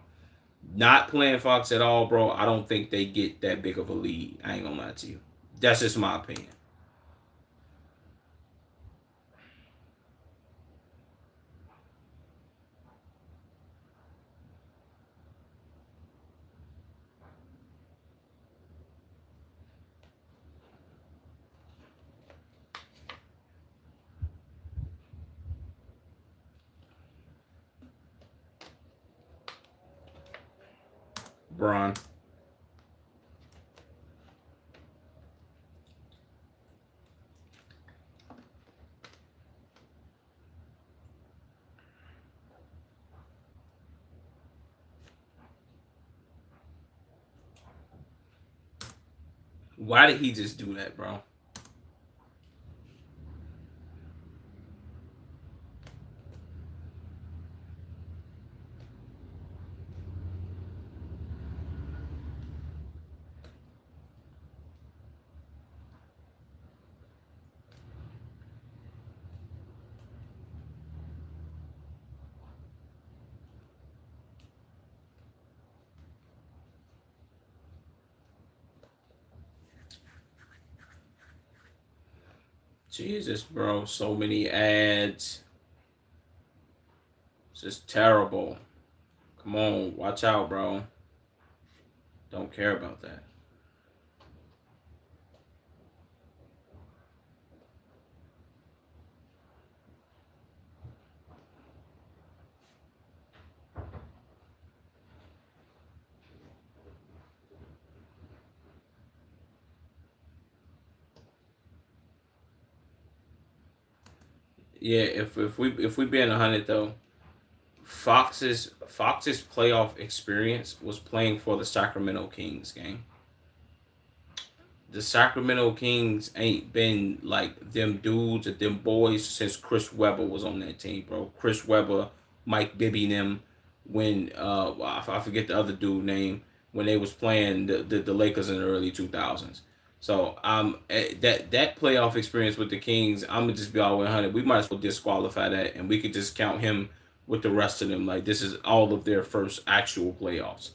Not playing Fox at all, bro. I don't think they get that big of a lead. I ain't gonna lie to you. That's just my opinion. Bron. Why did he just do that, bro? Jesus, bro. So many ads. It's just terrible. Come on, watch out, bro. Don't care about that. Yeah, if we being 100 though, Fox's playoff experience was playing for the Sacramento Kings, gang. The Sacramento Kings ain't been like them dudes or them boys since Chris Webber was on that team, bro. Chris Webber, Mike Bibby, them when I forget the other dude name when they was playing the Lakers in the early 2000s. So that playoff experience with the Kings, I'm gonna just be all 100. We might as well disqualify that, and we could just count him with the rest of them. Like this is all of their first actual playoffs.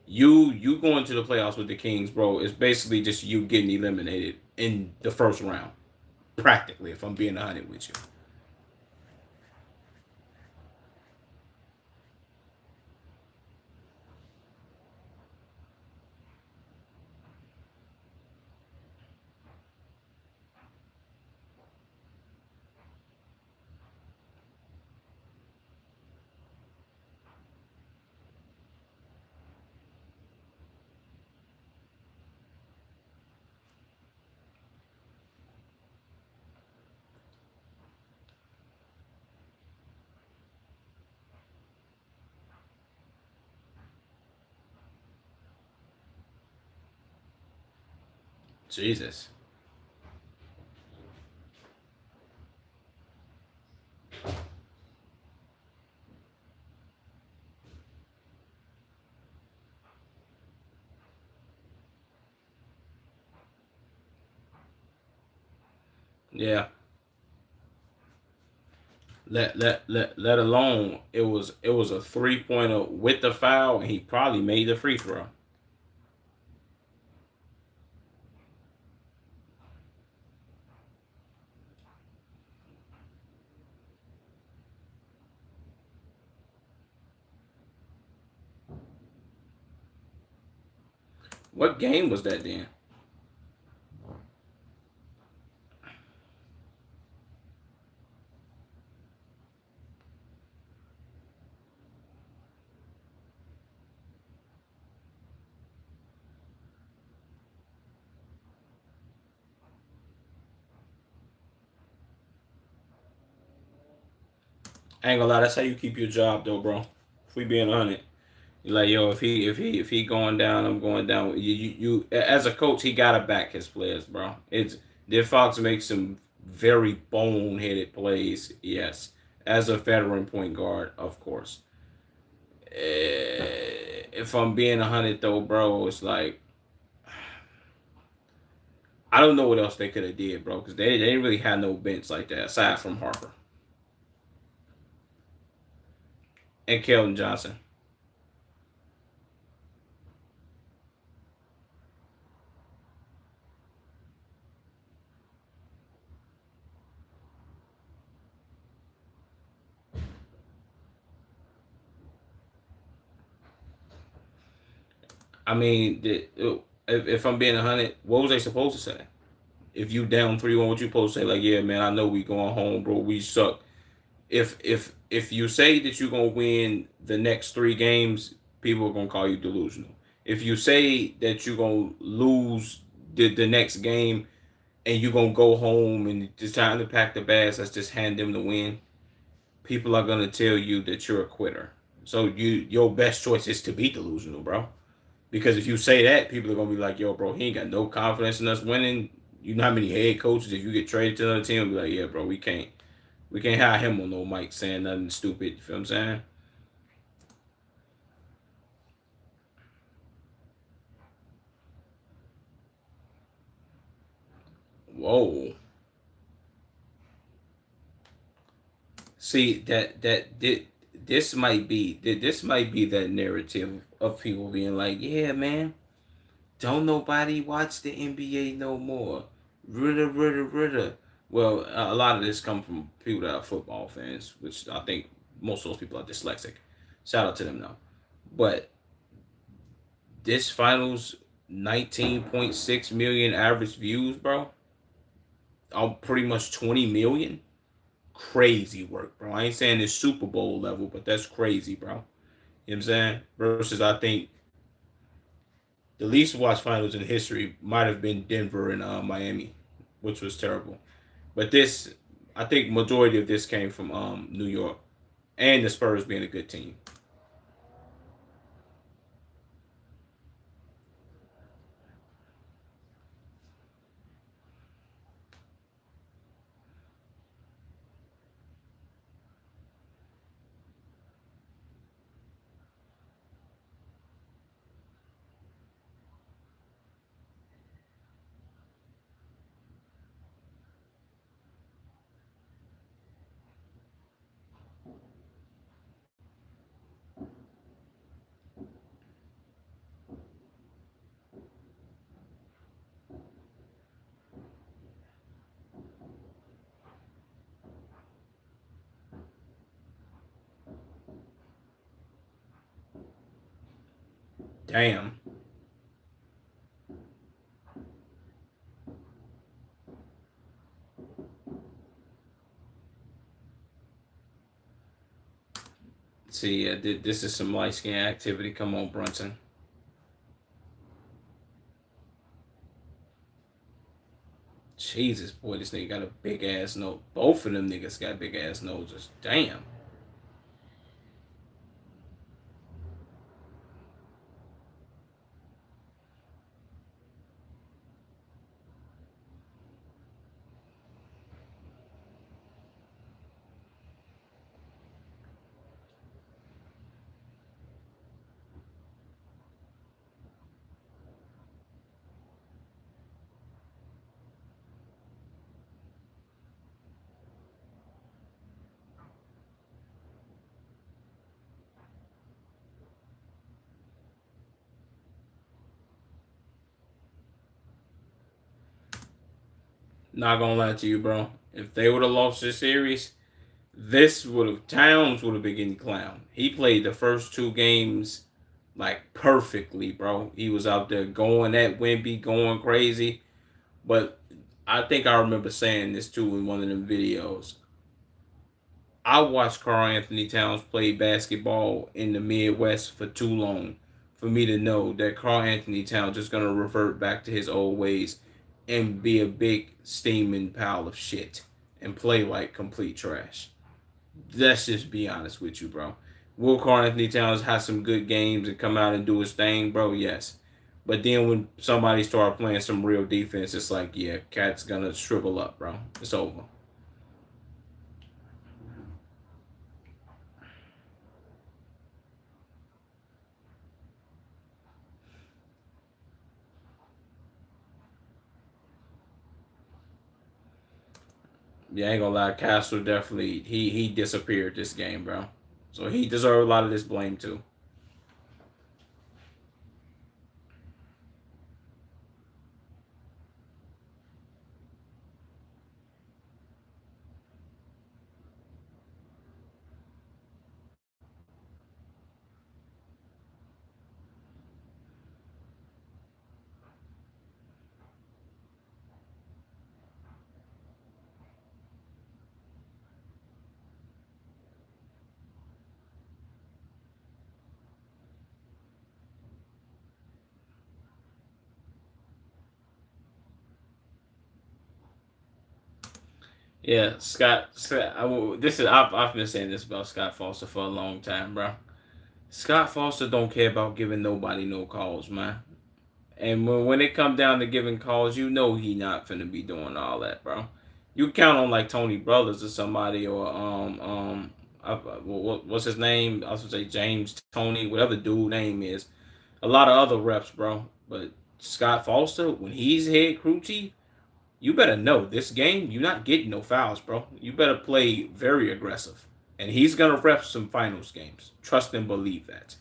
You going to the playoffs with the Kings, bro, is basically just you getting eliminated in the first round, practically. If I'm being 100 with you, Jesus, yeah. Let alone it was a 3 pointer with the foul, and he probably made the free throw. What game was that then? I ain't gonna lie, that's how you keep your job though, bro. If we being 100. You're like, yo, if he going down, I'm going down. You as a coach, he gotta back his players, bro. It's Did Fox make some very boneheaded plays, yes. As a veteran point guard, of course. if I'm being 100 though, bro, it's like I don't know what else they could have did, bro, because they didn't really have no bench like that aside from Harper and Keldon Johnson. I mean, if I'm being 100, what was they supposed to say? If you down 3-1, what you supposed to say? Like, yeah, man, I know we going home, bro. We suck. If you say that you're gonna win the next 3 games, people are gonna call you delusional. If you say that you're gonna lose the next game and you're gonna go home and it's time to pack the bags, let's just hand them the win, people are gonna tell you that you're a quitter. So your best choice is to be delusional, bro. Because if you say that, people are gonna be like, "Yo, bro, he ain't got no confidence in us winning." You know how many head coaches, if you get traded to another team, will be like, "Yeah, bro, we can't have him on no mic saying nothing stupid." You feel what I'm saying? Whoa. See this might be that narrative of people being like, "Yeah, man, don't nobody watch the NBA no more." Ritter, ritter, ritter. Well, a lot of this come from people that are football fans, which I think most of those people are dyslexic. Shout out to them though. But this finals 19.6 million average views, bro. On pretty much 20 million. Crazy work, bro. I ain't saying it's Super Bowl level, but that's crazy, bro. You know what I'm saying? Versus I think the least watched finals in history might have been Denver and Miami, which was terrible. But this, I think, majority of this came from New York and the Spurs being a good team. Damn. See, this is some light skin activity. Come on, Brunson. Jesus, boy, this nigga got a big ass nose. Both of them niggas got big ass noses. Damn. Not gonna lie to you, bro. If they would have lost this series, this would have Towns would have been getting clowned. He played the first 2 games like perfectly, bro. He was out there going at Wimby, going crazy. But I think I remember saying this too in one of them videos. I watched Karl Anthony Towns play basketball in the Midwest for too long for me to know that Karl Anthony Towns is gonna revert back to his old ways and be a big steaming pile of shit and play like complete trash. Let's just be honest with you, bro. Will Karl Anthony Towns have some good games and come out and do his thing, bro? Yes. But then when somebody start playing some real defense, it's like, yeah, Cat's gonna shrivel up, bro. It's over. Yeah, I ain't gonna lie, Castle definitely he disappeared this game, bro. So he deserved a lot of this blame too. Yeah, Scott this is I've been saying this about Scott Foster for a long time, bro. Scott Foster don't care about giving nobody no calls, man. And when it come down to giving calls, you know he not finna be doing all that, bro. You count on like Tony Brothers or somebody or what's his name? I was gonna say James Tony, whatever dude name is. A lot of other reps, bro. But Scott Foster, when he's head crew chief, you better know this game. You're not getting no fouls, bro. You better play very aggressive, and he's gonna ref some finals games. Trust and believe that.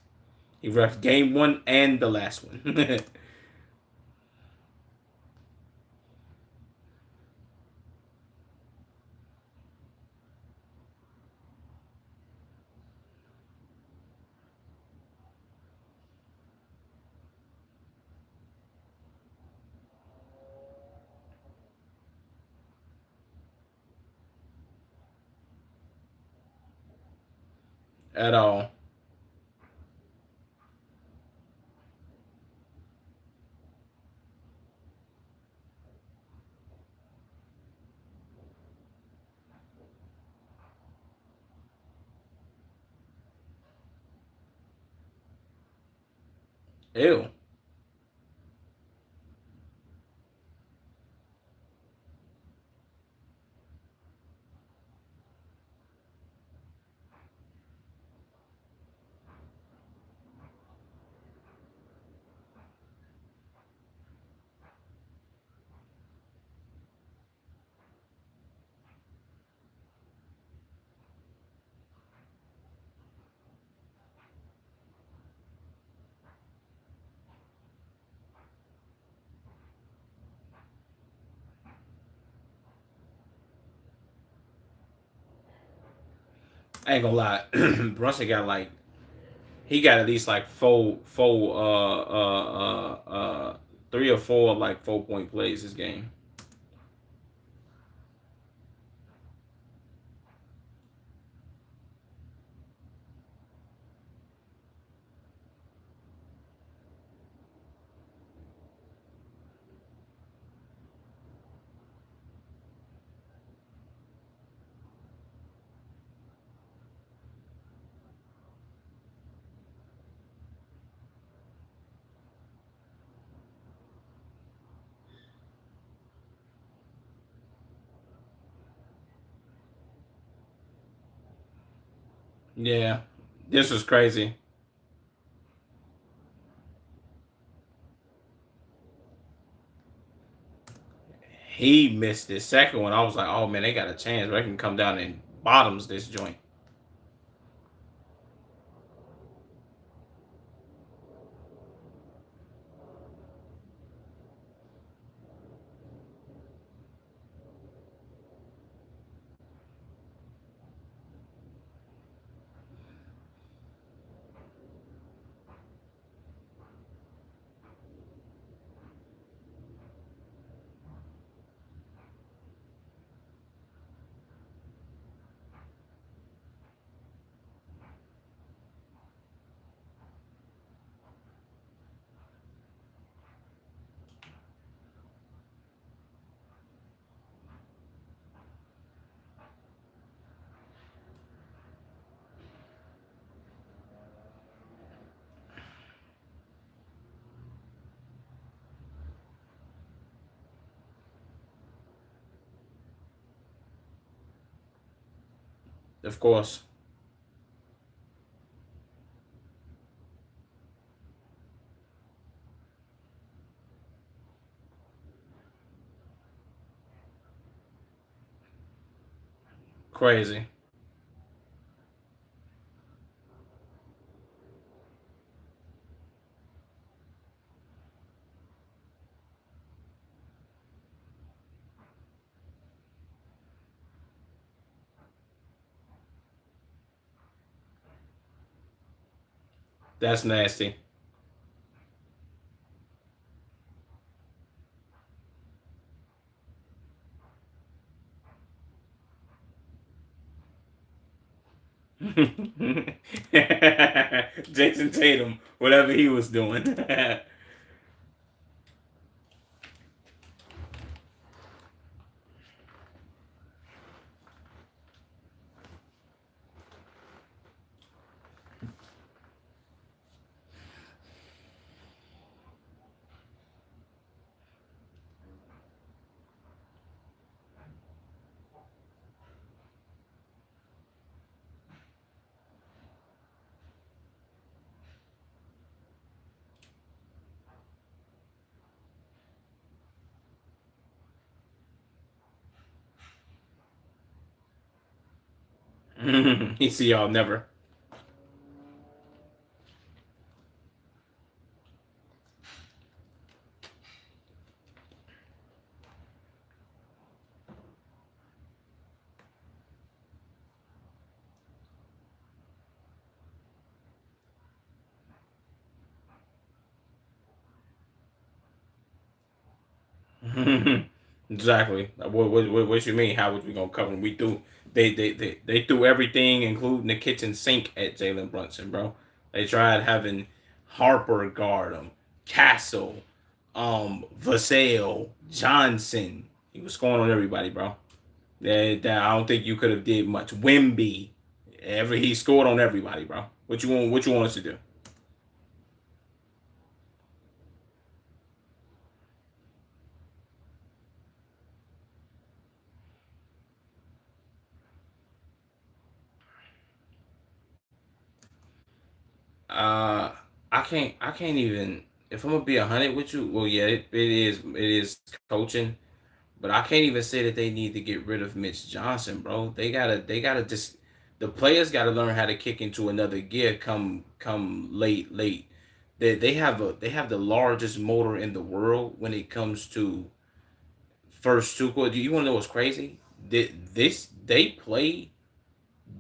He ref game one and the last one. At all. Ew. I ain't gonna lie. Brunson got like he got at least like four three or four like 4 point plays this game. Yeah. This was crazy. He missed his second one. I was like, oh man, they got a chance. They can come down and bottoms this joint. Of course. crazy. That's nasty. Jason Tatum, whatever he was doing. He see y'all never. Exactly. What you mean? How was we gonna cover them? We threw they threw everything, including the kitchen sink, at Jalen Brunson, bro. They tried having Harper guard him, Castle, Vassell, Johnson. He was scoring on everybody, bro. I don't think you could have did much. Wimby, he scored on everybody, bro. What you want? What you want us to do? Uh, I can't even. If I'm gonna be 100 with you, well, yeah, it is coaching, but I can't even say that they need to get rid of Mitch Johnson, bro. They gotta just the players gotta learn how to kick into another gear. Come late. They have the largest motor in the world when it comes to first two quarters. You want to know what's crazy?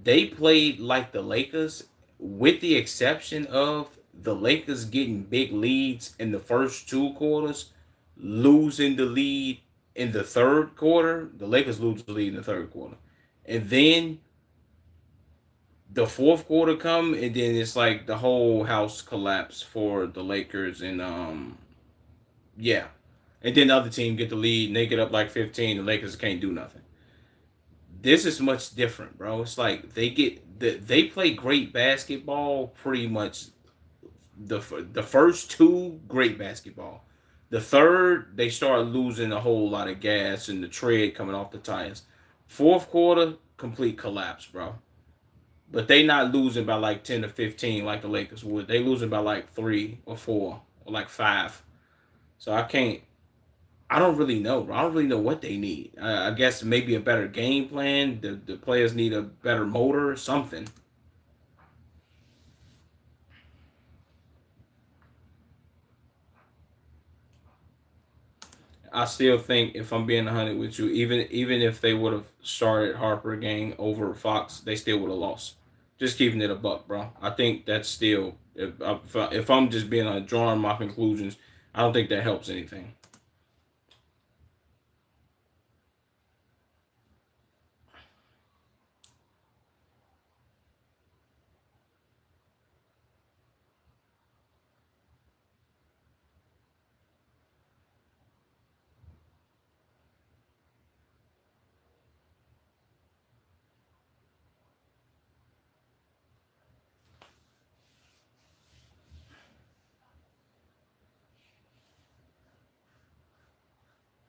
They played like the Lakers, with the exception of the Lakers getting big leads in the first two quarters, losing the lead in the third quarter. The Lakers lose the lead in the third quarter, and then the fourth quarter come, and then it's like the whole house collapse for the Lakers, and yeah, and then the other team get the lead, and they get up like 15. The Lakers can't do nothing. This is much different, bro. It's like they play great basketball pretty much the first two great basketball. The third they start losing a whole lot of gas and the tread coming off the tires. Fourth quarter complete collapse, bro. But they not losing by like 10 or 15 like the Lakers would. They losing by like 3 or 4 or like 5. So I don't really know, bro. I don't really know what they need. I guess maybe a better game plan. The players need a better motor or something. I still think, if I'm being 100 with you, even if they would have started Harper gang over Fox, they still would have lost. Just keeping it a buck, bro. I think that's still, if I'm just being drawing my conclusions, I don't think that helps anything.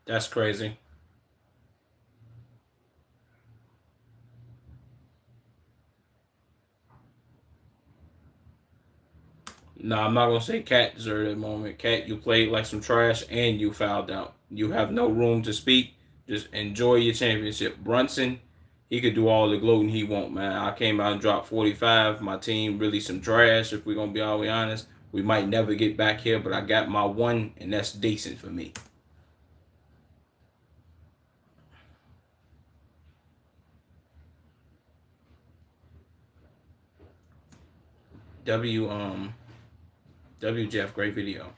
That's crazy. No, I'm not gonna say Cat deserved that moment. Cat, you played like some trash and you fouled out. You have no room to speak. Just enjoy your championship. Brunson, he could do all the gloating he want, man. I came out and dropped 45. My team really some trash. If we're gonna be all the way honest, we might never get back here, but I got my one, and that's decent for me. W Jeff, great video.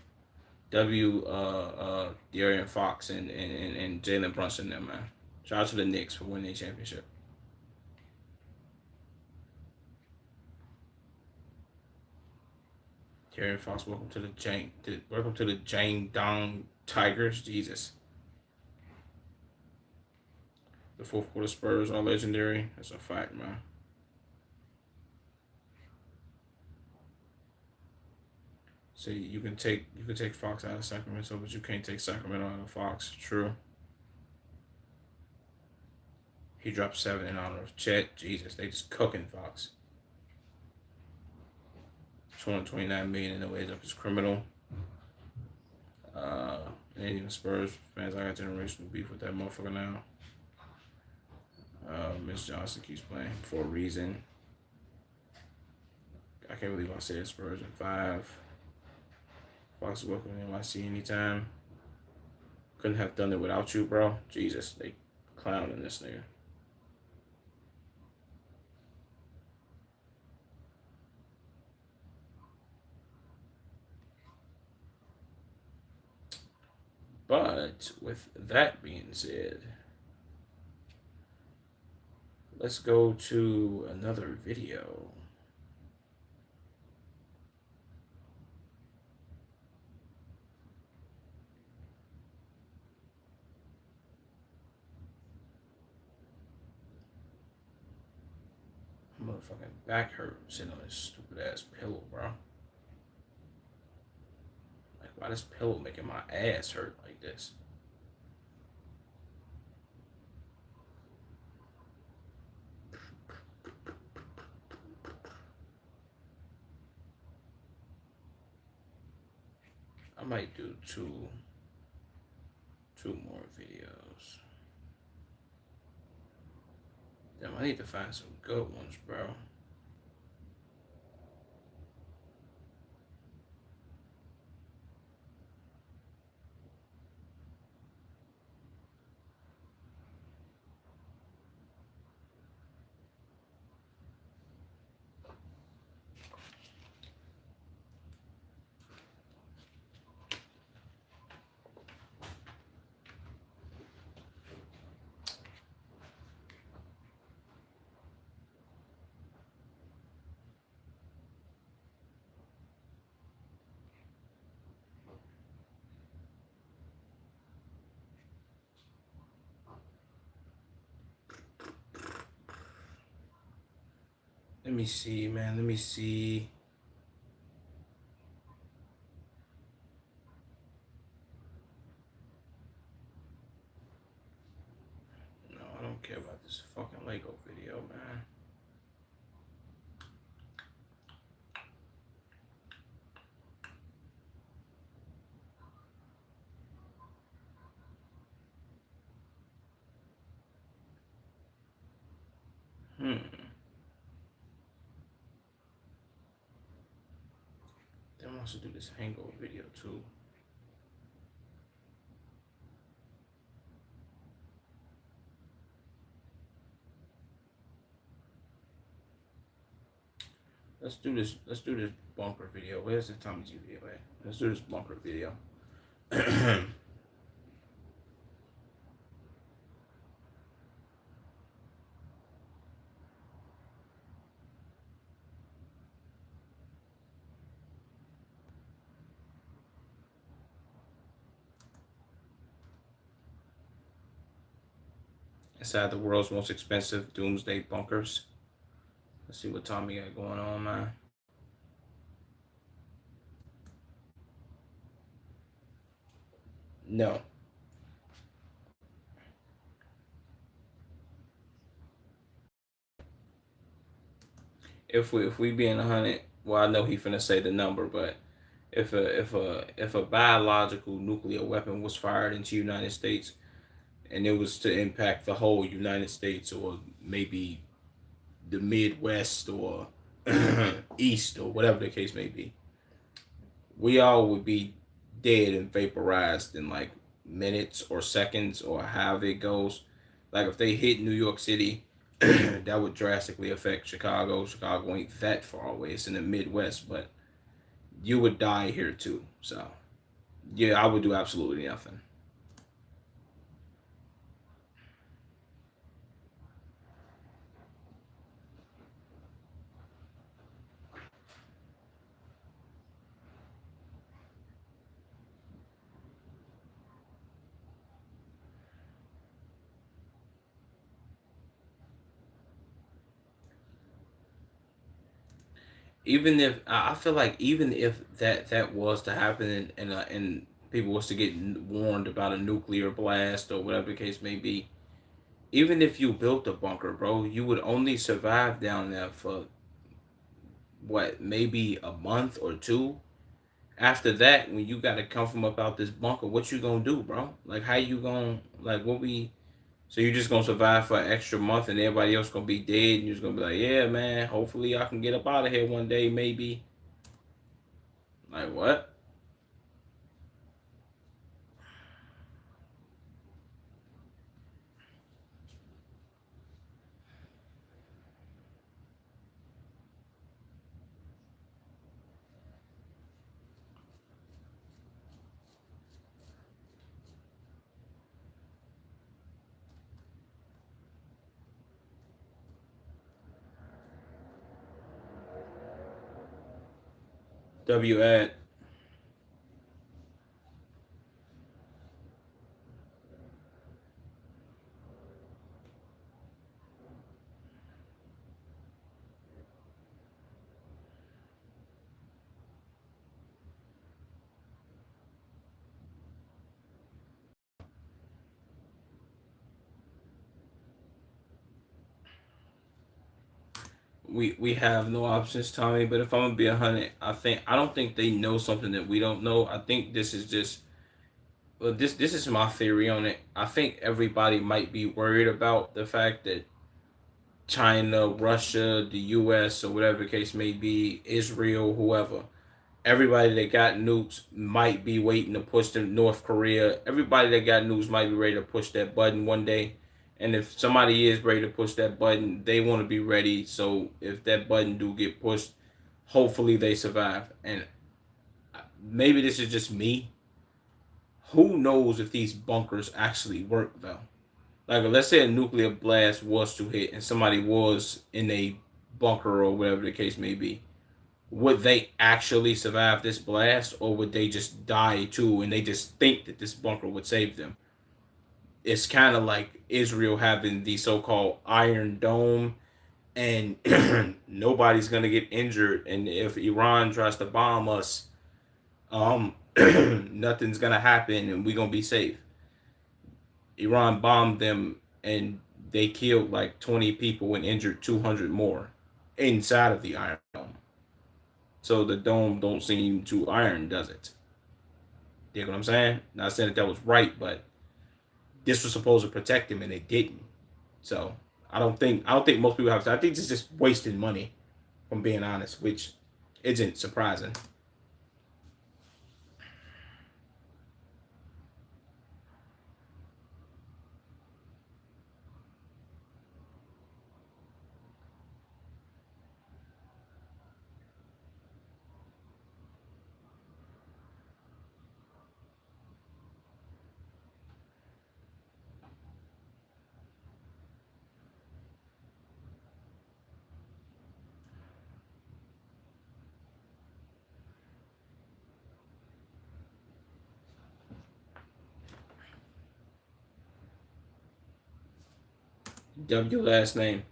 De'Aaron Fox and Jalen Brunson there, man. Shout out to the Knicks for winning the championship. De'Aaron Fox, welcome to the Jane Dong Tigers. Jesus. The fourth quarter Spurs are legendary. That's a fact, man. See, you can take Fox out of Sacramento, but you can't take Sacramento out of Fox. True. He dropped 7 in honor of Chet. Jesus, they just cooking Fox. 229 million in the wage up is criminal. And even Spurs fans, I got generational beef with that motherfucker now. Miss Johnson keeps playing for a reason. I can't believe I said Spurs in 5. Fox is welcome to NYC anytime. Couldn't have done it without you, bro. Jesus, they clowning this nigga. But with that being said, let's go to another video. Motherfucking back hurt sitting on this stupid ass pillow, bro. Like, why this pillow making my ass hurt like this? I might do two more videos. Damn, I need to find some good ones, bro. Let me see, man. Let me see. No, I don't care about this fucking Lego video, man. Then I also do this hangover video too. Let's do this bunker video. Where's the Tommy G video at? Let's do this bunker video. Inside the world's most expensive doomsday bunkers. Let's see what Tommy got going on, man. No. If we being 100, well, I know he finna say the number, but if a biological nuclear weapon was fired into the United States and it was to impact the whole United States or maybe the Midwest or East or whatever the case may be, we all would be dead and vaporized in like minutes or seconds or however it goes. Like if they hit New York City, that would drastically affect Chicago. Chicago ain't that far away. It's in the Midwest, but you would die here too. So yeah, I would do absolutely nothing. Even if I feel like even if that was to happen and people was to get warned about a nuclear blast or whatever the case may be, even if you built a bunker, bro, you would only survive down there for what, maybe a month or two. After that, when you gotta come from up out this bunker, what you gonna do, bro? Like how you gonna like what we so you just gonna survive for an extra month and everybody else gonna be dead and you're just gonna be like, yeah, man, hopefully I can get up out of here one day, maybe. Like what? W at we have no options, Tommy. But if I'm gonna be 100, I don't think they know something that we don't know. I think this is just well, this is my theory on it. I think everybody might be worried about the fact that China, Russia, the U.S. or whatever the case may be, Israel, whoever, everybody that got nukes might be waiting to push them. North Korea, everybody that got nukes might be ready to push that button one day. And if somebody is ready to push that button, they want to be ready. So if that button do get pushed, hopefully they survive. And maybe this is just me. Who knows if these bunkers actually work though? Like let's say a nuclear blast was to hit and somebody was in a bunker or whatever the case may be, would they actually survive this blast or would they just die too and they just think that this bunker would save them? It's kind of like Israel having the so-called Iron Dome and nobody's gonna get injured, and if Iran tries to bomb us, um nothing's gonna happen and we're gonna be safe. Iran bombed them and they killed like 20 people and injured 200 more inside of the Iron Dome. So the dome don't seem too iron, does it? You know what I'm saying? Not saying that that was right, but this was supposed to protect him and it didn't. So I don't think most people have. I think it's just wasting money, from being honest, which isn't surprising. W last name.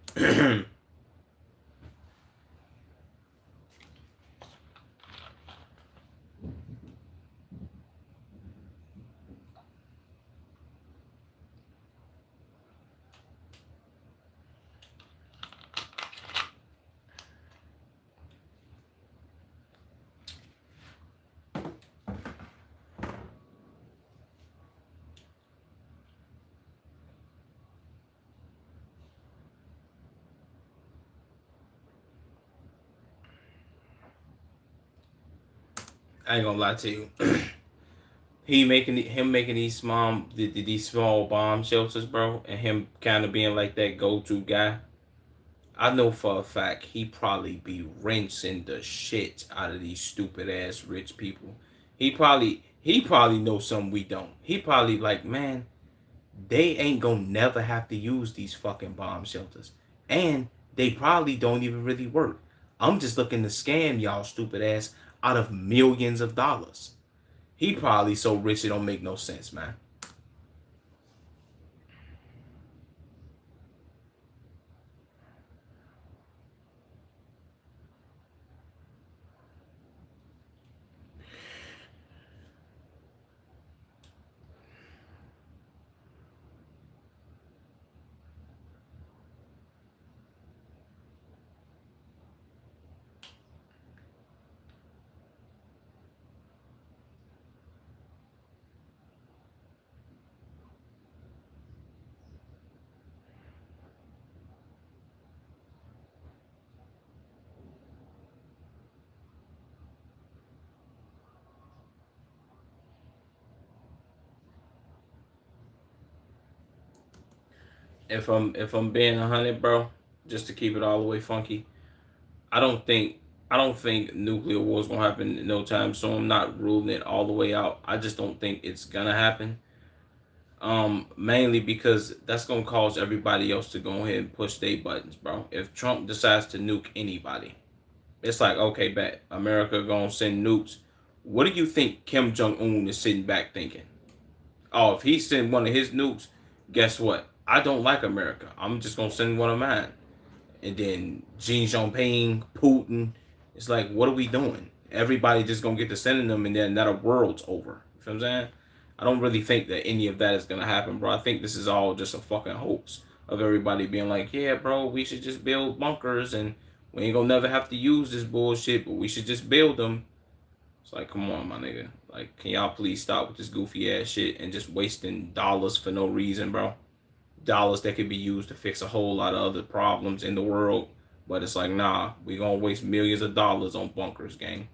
I ain't gonna lie to you. Him making these small bomb shelters, bro, and him kind of being like that go to guy. I know for a fact he probably be rinsing the shit out of these stupid ass rich people. He probably knows something we don't. He probably like, man, they ain't gonna never have to use these fucking bomb shelters. And they probably don't even really work. I'm just looking to scam y'all stupid ass out of millions of dollars. He probably so rich it don't make no sense, man. If I'm being 100, bro, just to keep it all the way funky, I don't think I don't think nuclear war is gonna happen in no time soon. I'm not ruling it all the way out. I just don't think it's gonna happen. Mainly because that's gonna cause everybody else to go ahead and push their buttons, bro. If Trump decides to nuke anybody, it's like, okay, bet America gonna send nukes. What do you think Kim Jong Un is sitting back thinking? Oh, if he send one of his nukes, guess what? I don't like America. I'm just gonna send one of mine. And then Xi Jinping, Putin. It's like, what are we doing? Everybody just gonna get to sending them, and then that a world's over. You feel what I'm saying? I don't really think that any of that is gonna happen, bro. I think this is all just a fucking hoax of everybody being like, yeah, bro, we should just build bunkers, and we ain't gonna never have to use this bullshit, but we should just build them. It's like, come on, my nigga. Like, can y'all please stop with this goofy ass shit and just wasting dollars for no reason, bro? Dollars that could be used to fix a whole lot of other problems in the world. But it's like, nah, we gonna waste millions of dollars on bunkers, gang.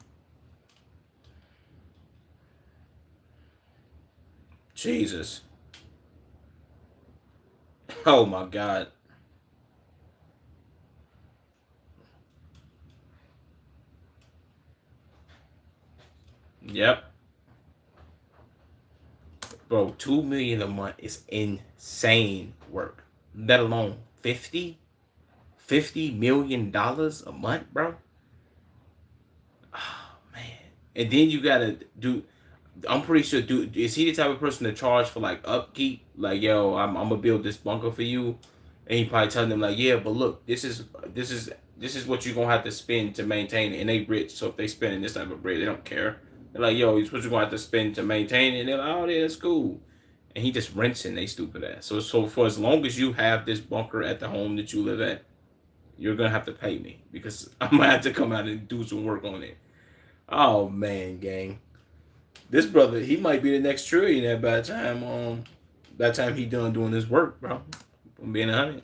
Jesus. Oh my God. Yep. Bro, 2 million a month is insane work. Let alone 50 million dollars a month, bro. Oh man. And then you gotta do, I'm pretty sure, dude, is he the type of person to charge for like upkeep? Like, yo, I'm gonna build this bunker for you, and he probably telling them like, yeah, but look, this is what you're gonna have to spend to maintain it. And they rich, so if they spending this type of bread, they don't care. They're like, yo, it's what you're gonna have to spend to maintain it. And they're like, oh, yeah, that's cool. And he just renting they stupid ass. So for as long as you have this bunker at the home that you live at, you're gonna have to pay me because I'm gonna have to come out and do some work on it. Oh man, gang. This brother, he might be the next trillionaire by the time he done doing this work, bro. I'm being 100.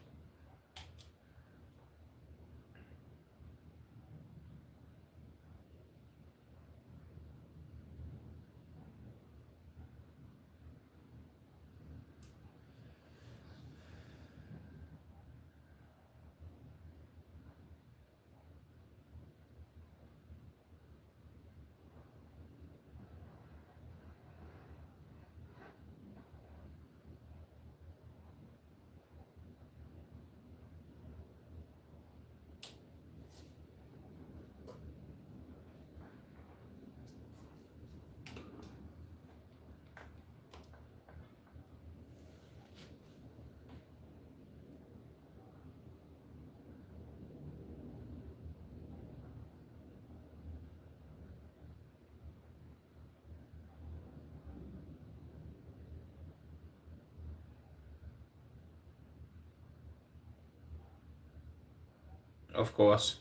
Of course.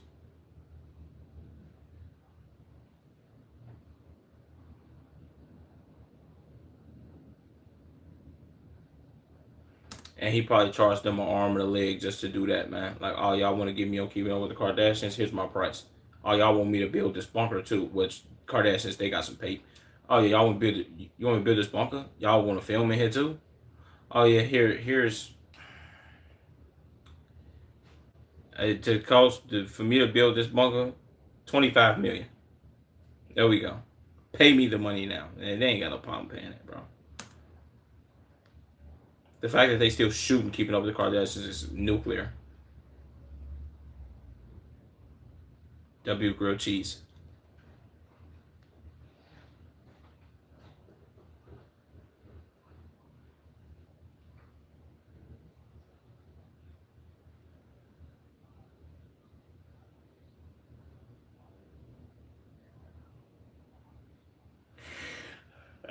And he probably charged them an arm and a leg just to do that, man. Like, oh, y'all want to give me on keeping up with the Kardashians? Here's my price. Oh, y'all want me to build this bunker too, which Kardashians, they got some paper. Oh yeah, y'all want to build? You want to build this bunker? Y'all want to film in here too? Oh yeah, here's to cost for me to build this bunker, 25 million. There we go. Pay me the money now, and they ain't got no problem paying it, bro. The fact that they still shooting, keeping up with the Kardashians is nuclear. W grilled cheese.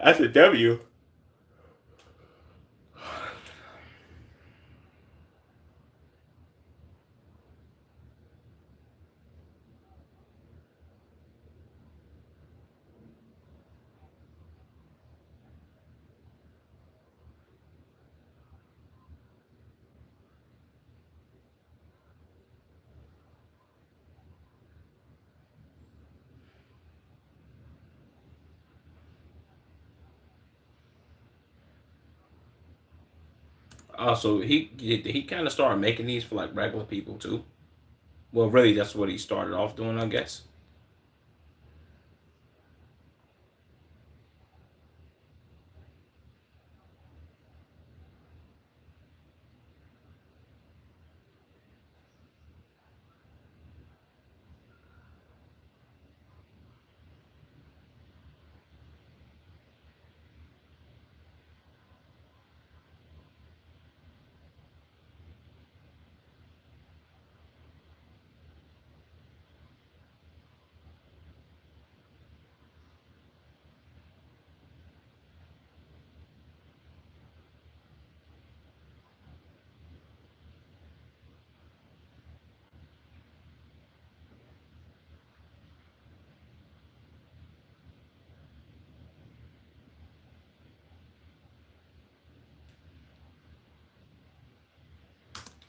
That's a W. Also, he kind of started making these for like regular people too. Well, really, that's what he started off doing, I guess.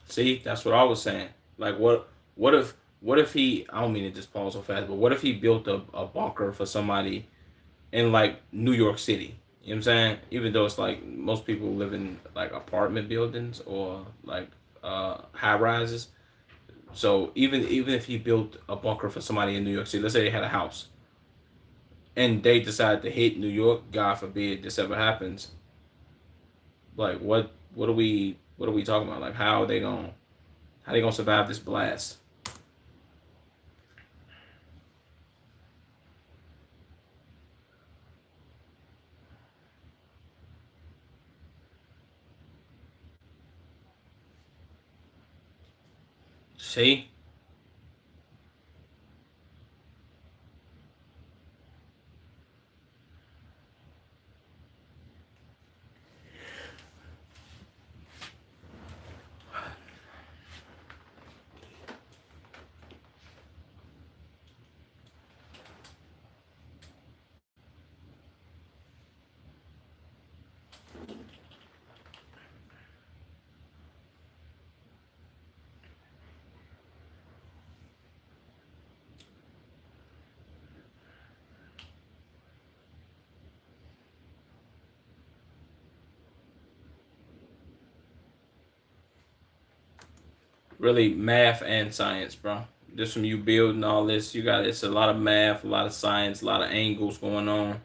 See, that's what I was saying. Like, what if, what if he? I don't mean to just pause so fast, but what if he built a bunker for somebody in like New York City? You know what I'm saying? Even though it's like most people live in like apartment buildings or like high rises. So even if he built a bunker for somebody in New York City, let's say they had a house and they decide to hit New York, God forbid this ever happens. Like what are we talking about? Like how they gonna survive this blast? See, really math and science, bro. Just from you building all this, you got it's a lot of math, a lot of science, a lot of angles going on.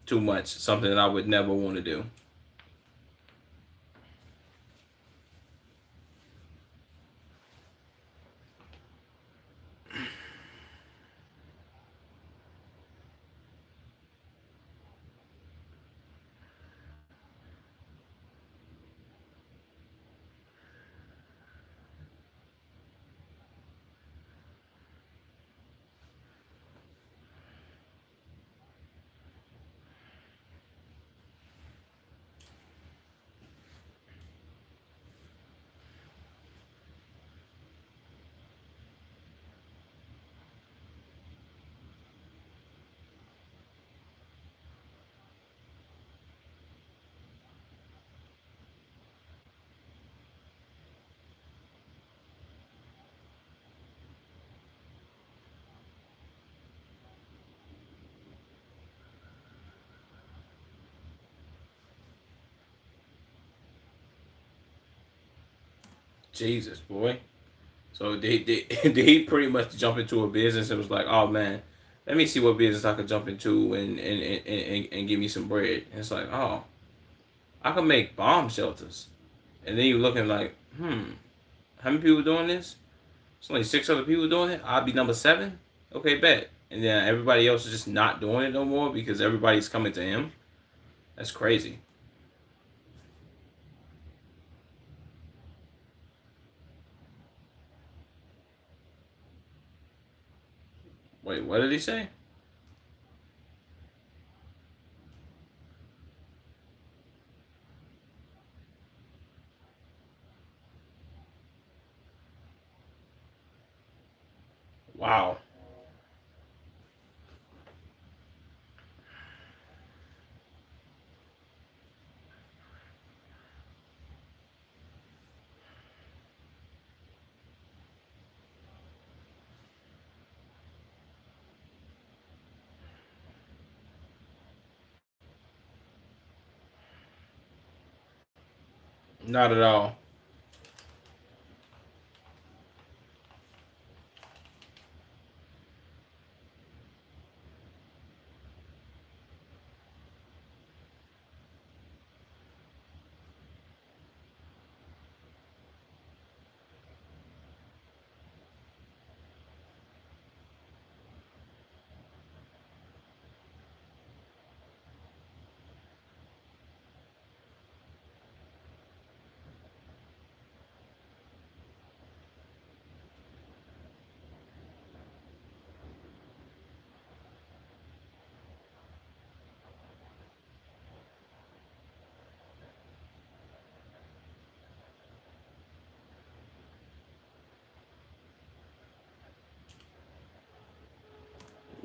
Too much. Something that I would never want to do. Jesus, boy. So did he pretty much jump into a business and was like, oh man, let me see what business I could jump into and give me some bread. And it's like, oh, I can make bomb shelters. And then you looking like, how many people doing this? It's only six other people doing it. I'll be number seven. Okay, bet. And then everybody else is just not doing it no more because everybody's coming to him. That's crazy. Wait, what did he say? Wow. Not at all.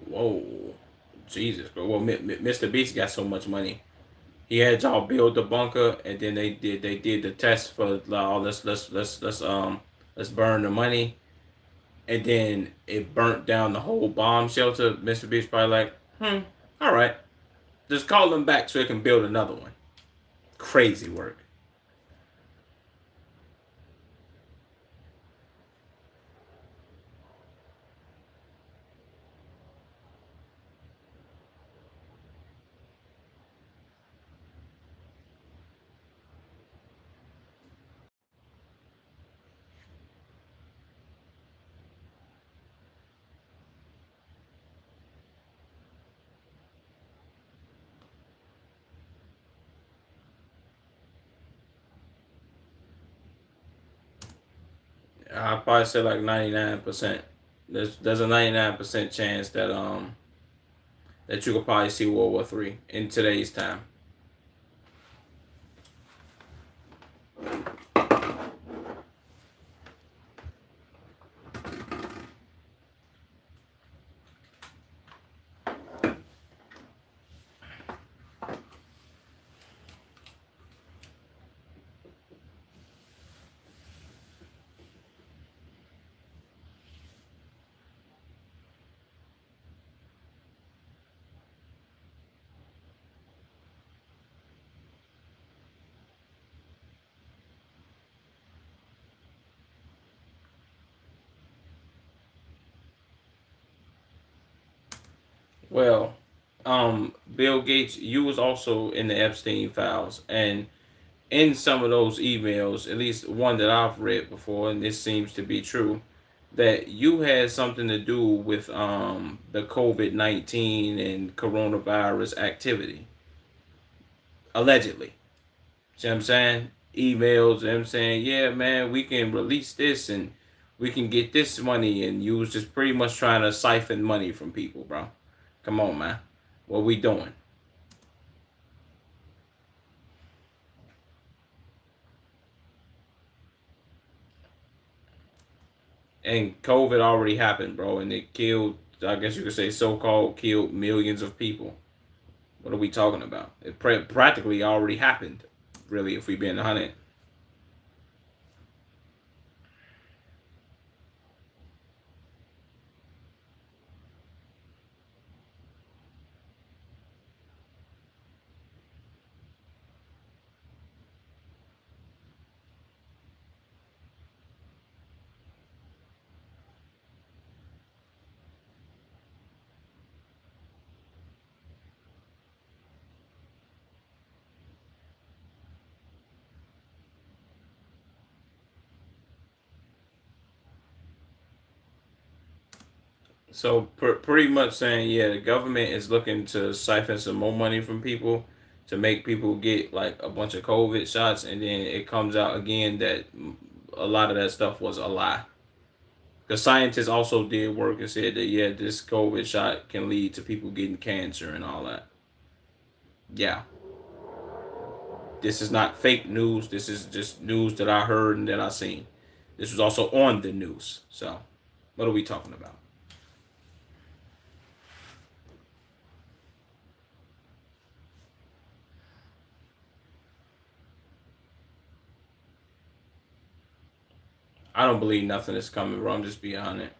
Whoa. Jesus. Well, Mr. Beast got so much money. He had y'all build the bunker, and then they did the test for like, oh, let's burn the money, and then it burnt down the whole bomb shelter. Mr. Beast probably like, all right, just call them back so they can build another one. Crazy work. I probably say like 99%. There's a 99% chance that you could probably see World War III in today's time. Well, Bill Gates, you was also in the Epstein files, and in some of those emails, at least one that I've read before, and this seems to be true, that you had something to do with the COVID-19 and coronavirus activity, allegedly. See what I'm saying? Emails, them saying, yeah, man, we can release this and we can get this money, and you was just pretty much trying to siphon money from people, bro. Come on, man. What we doing? And COVID already happened, bro, and it killed, I guess you could say, so-called killed millions of people. What are we talking about? It practically already happened, really, if we being honest. So pretty much saying, yeah, the government is looking to siphon some more money from people to make people get like a bunch of COVID shots, and then it comes out again that a lot of that stuff was a lie. Because scientists also did work and said that yeah, this COVID shot can lead to people getting cancer and all that. Yeah, this is not fake news. This is just news that I heard and that I seen. This was also on the news. So, what are we talking about? I don't believe nothing is coming, bro. I'm just being honest.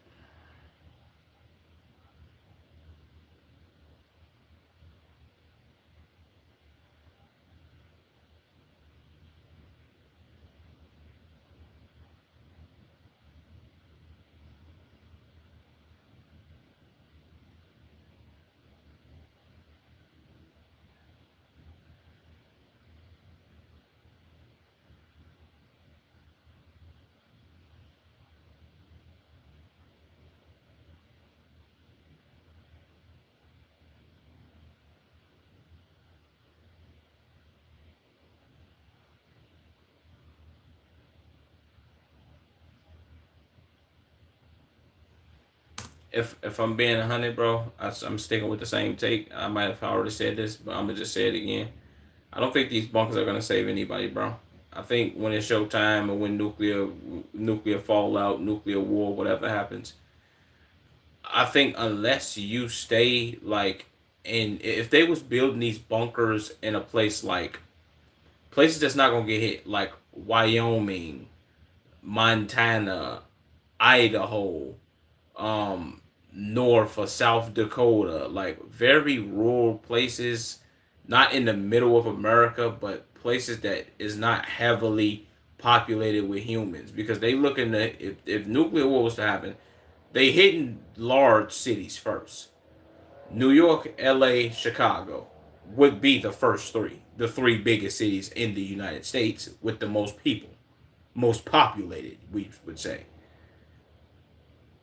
If I'm being 100, bro, I'm sticking with the same take. I might have already said this, but I'm gonna just say it again. I don't think these bunkers are gonna save anybody, bro. I think when it's show time or when nuclear fallout, nuclear war, whatever happens, I think unless you stay like in, if they was building these bunkers in a place like places that's not gonna get hit, like Wyoming, Montana, Idaho, um, North or South Dakota, like very rural places, not in the middle of America, but places that is not heavily populated with humans, because they looking at, if nuclear war was to happen, they hitting large cities first. New York, LA, Chicago would be the first three, the three biggest cities in the United States with the most people, most populated, we would say.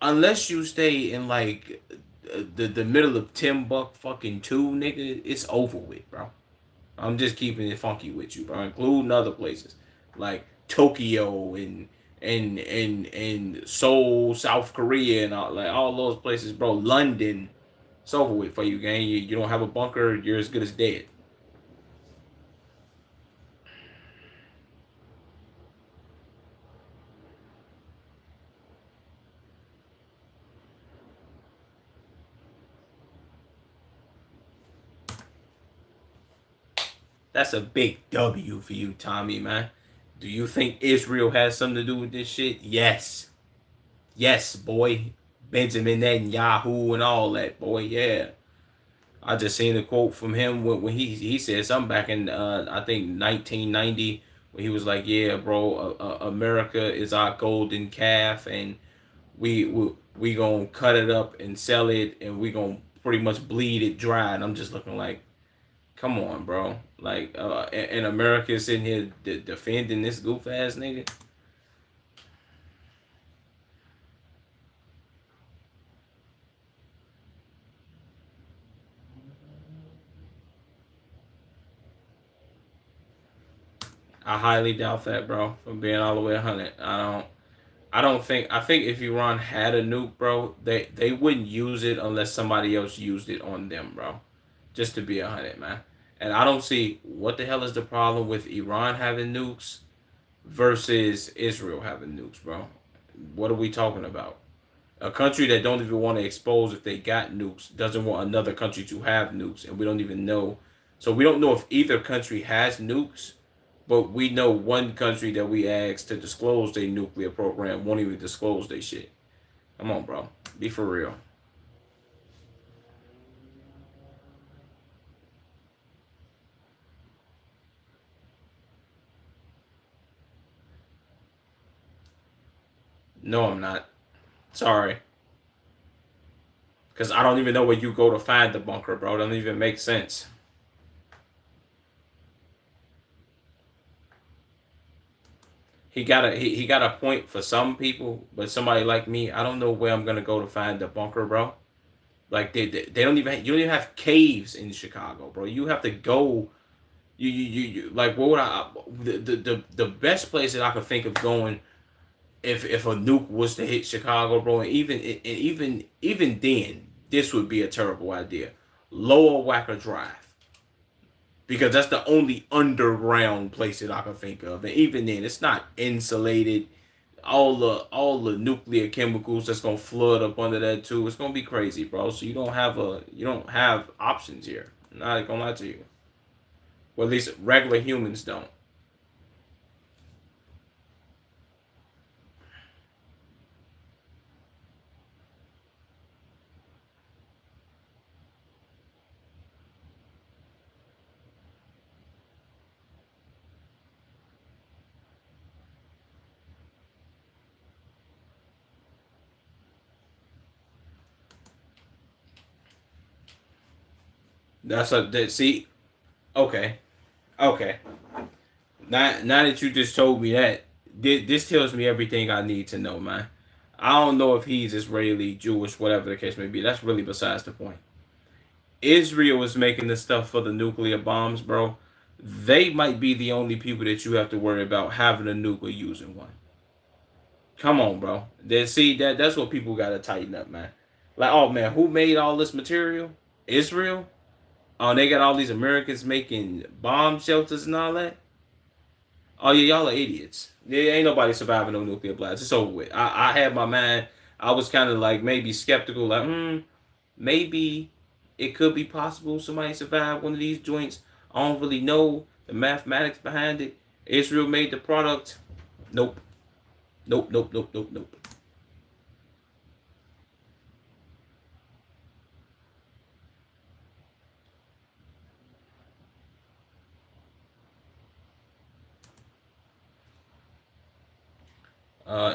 Unless you stay in like the middle of Timbuk fucking two, nigga, it's over with, bro. I'm just keeping it funky with you, bro, including other places like Tokyo and Seoul, South Korea, and all those places, bro. London, it's over with for you, gang. You don't have a bunker, you're as good as dead. That's a big W for you, Tommy, man. Do you think Israel has something to do with this shit? Yes. Yes, boy. Benjamin Netanyahu and all that, boy. Yeah. I just seen a quote from him when he said something back in I think 1990 when he was like, "Yeah, bro, America is our golden calf, and we gonna cut it up and sell it, and we gonna pretty much bleed it dry." And I'm just looking like, come on, bro. Like, and America is sitting here defending this goof ass nigga. I highly doubt that, bro. From being all the way 100, I don't think. I think if Iran had a nuke, bro, they wouldn't use it unless somebody else used it on them, bro. Just to be 100, man. And I don't see what the hell is the problem with Iran having nukes versus Israel having nukes, bro. What are we talking about? A country that don't even want to expose if they got nukes doesn't want another country to have nukes, and we don't even know. So we don't know if either country has nukes, but we know one country that we asked to disclose their nuclear program won't even disclose their shit. Come on, bro. Be for real. No, I'm not. Sorry. Because I don't even know where you go to find the bunker, bro. It doesn't even make sense. he got a point for some people, but somebody like me, I don't know where I'm gonna go to find the bunker, bro. Like they don't even you don't even have caves in Chicago, bro. You have to go. You like what would I the best place that I could think of going if a nuke was to hit Chicago, bro, and even then, this would be a terrible idea. Lower Wacker Drive, because that's the only underground place that I can think of, and even then, it's not insulated. All the nuclear chemicals that's gonna flood up under that too. It's gonna be crazy, bro. So you don't have options here. I'm not gonna lie to you. Well, at least regular humans don't. That's a that see. Okay, okay. Now that you just told me that, this tells me everything I need to know, man. I don't know if he's Israeli, Jewish, whatever the case may be. That's really besides the point. Israel is making the stuff for the nuclear bombs, bro. They might be the only people that you have to worry about having a nuke or using one. Come on, bro. See that's what people gotta tighten up, man. Like, oh man, who made all this material? Israel? Oh, they got all these Americans making bomb shelters and all that. Oh yeah, y'all are idiots. There ain't nobody surviving no nuclear blast. It's over with. I had my mind. I was kind of like maybe skeptical, like maybe it could be possible somebody survived one of these joints. I don't really know the mathematics behind it. Israel made the product. Nope. Nope. Nope. Nope. Nope. Nope.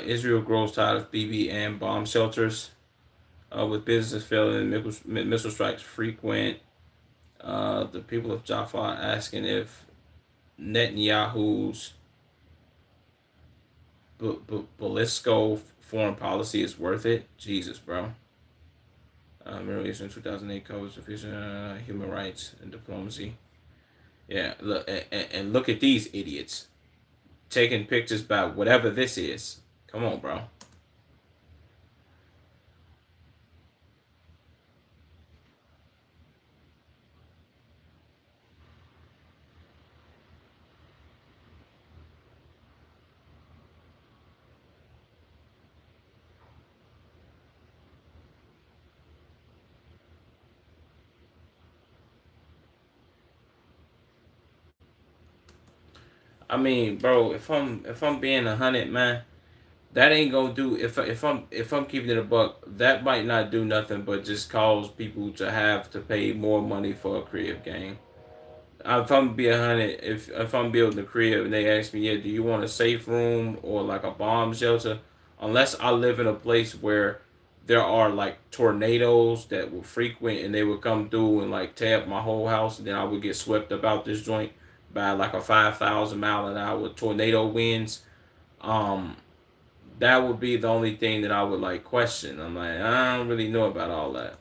Israel grows tired of BB and bomb shelters. With business failing, missile strikes frequent. The people of Jaffa asking if Netanyahu's Belisco foreign policy is worth it. Jesus, bro. Middle East in 2008 covers sufficient human rights and diplomacy. Yeah, look and look at these idiots taking pictures by whatever this is. Come on, bro. I mean, bro, if I'm being 100, man, that ain't gonna do. If I'm keeping it a buck, that might not do nothing but just cause people to have to pay more money for a crib game. If I'm be 100, if I'm building a crib and they ask me, yeah, do you want a safe room or like a bomb shelter? Unless I live in a place where there are like tornadoes that will frequent and they would come through and like tear up my whole house, and then I would get swept about this joint by like a 5,000 mile an hour tornado winds. Um, that would be the only thing that I would like question. I'm like, I don't really know about all that.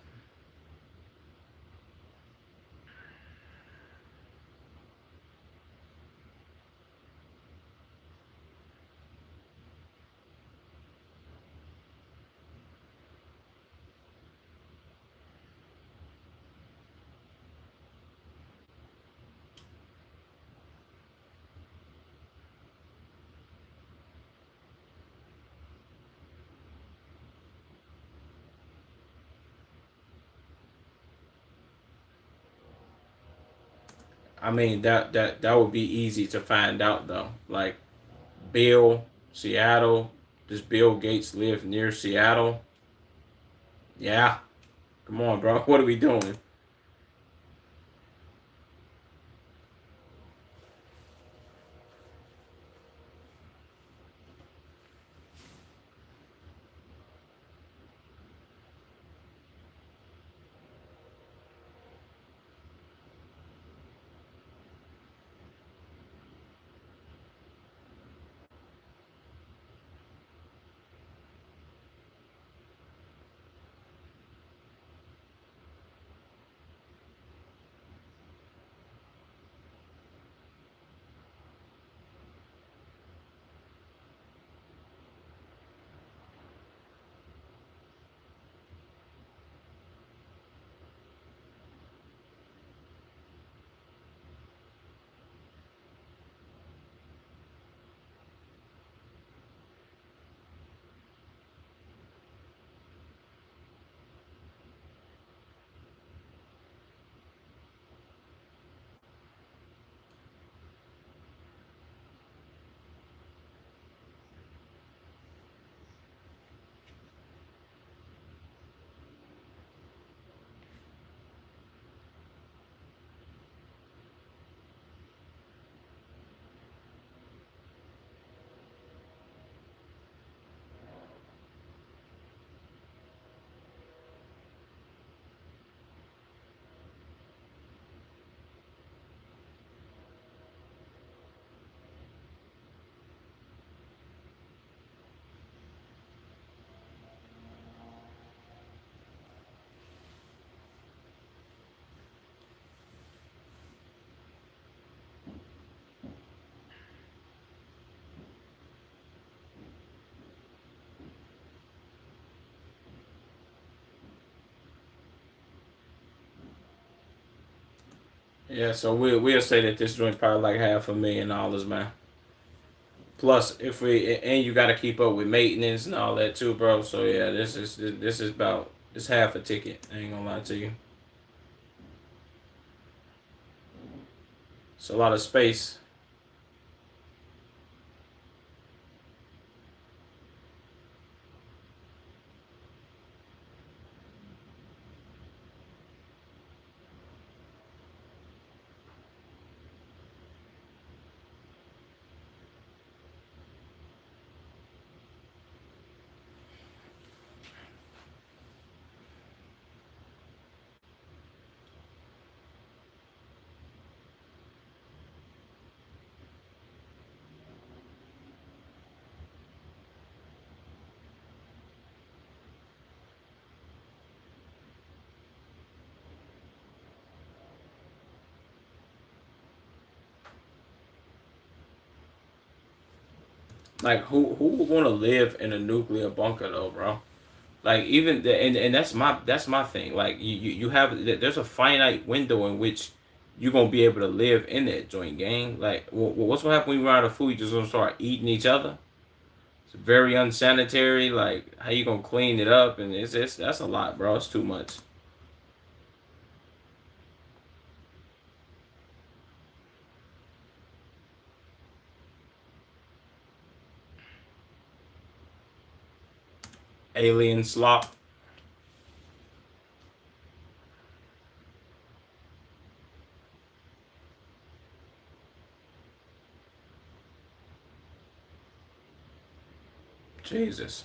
I mean that would be easy to find out though. Like Bill, Seattle. Does Bill Gates live near Seattle? Yeah. Come on, bro. What are we doing? Yeah, so we'll say that this joint probably like $500,000, man. Plus, if we and you got to keep up with maintenance and all that too, bro. So yeah, this is about this half a ticket. I ain't gonna lie to you. It's a lot of space. Like who would want to live in a nuclear bunker though, bro? Like even and that's my thing. Like you have there's a finite window in which you're gonna be able to live in that joint gang. Like what's gonna happen when you run out of food? You just gonna start eating each other. It's very unsanitary. Like how you gonna clean it up? And it's that's a lot, bro. It's too much. Alien slop. Jesus.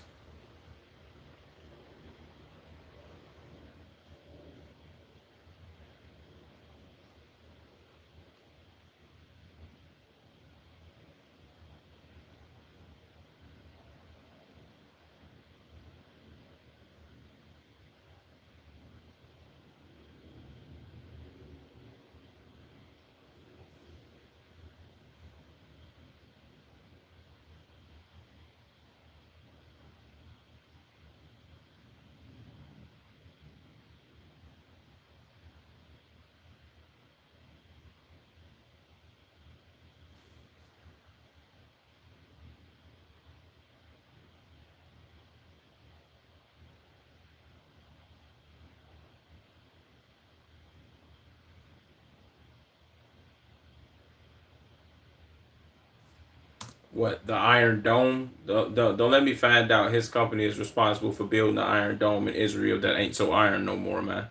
What the Iron Dome? Don't let me find out his company is responsible for building the Iron Dome in Israel that ain't so iron no more, man.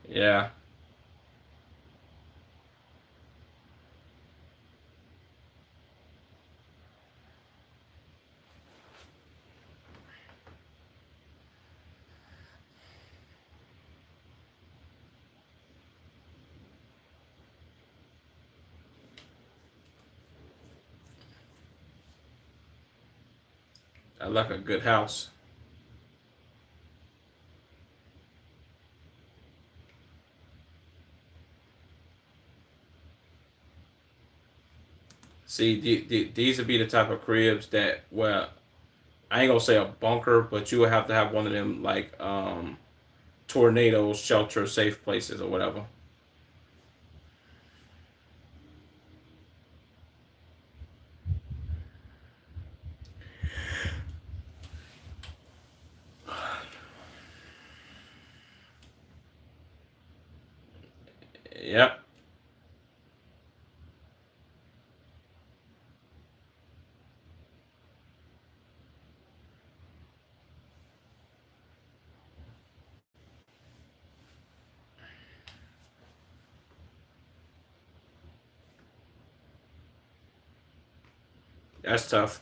Yeah, I like a good house. See, these would be the type of cribs that, well, I ain't gonna say a bunker, but you would have to have one of them like tornado shelter safe places or whatever. Yep, that's tough.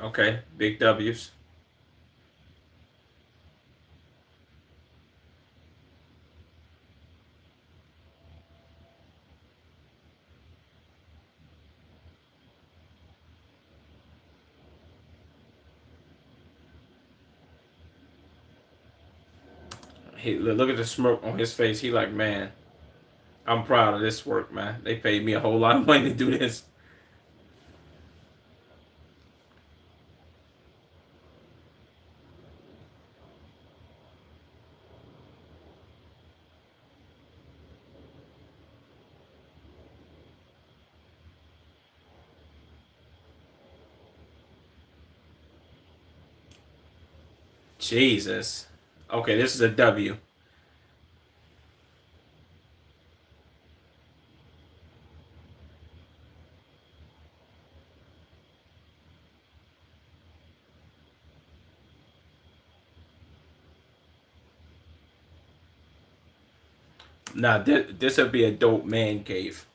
Okay, big W's. He look at the smirk on his face. He like, man, I'm proud of this work, man. They paid me a whole lot of money to do this. Jesus. Okay, this is a W. Now this would be a dope man cave.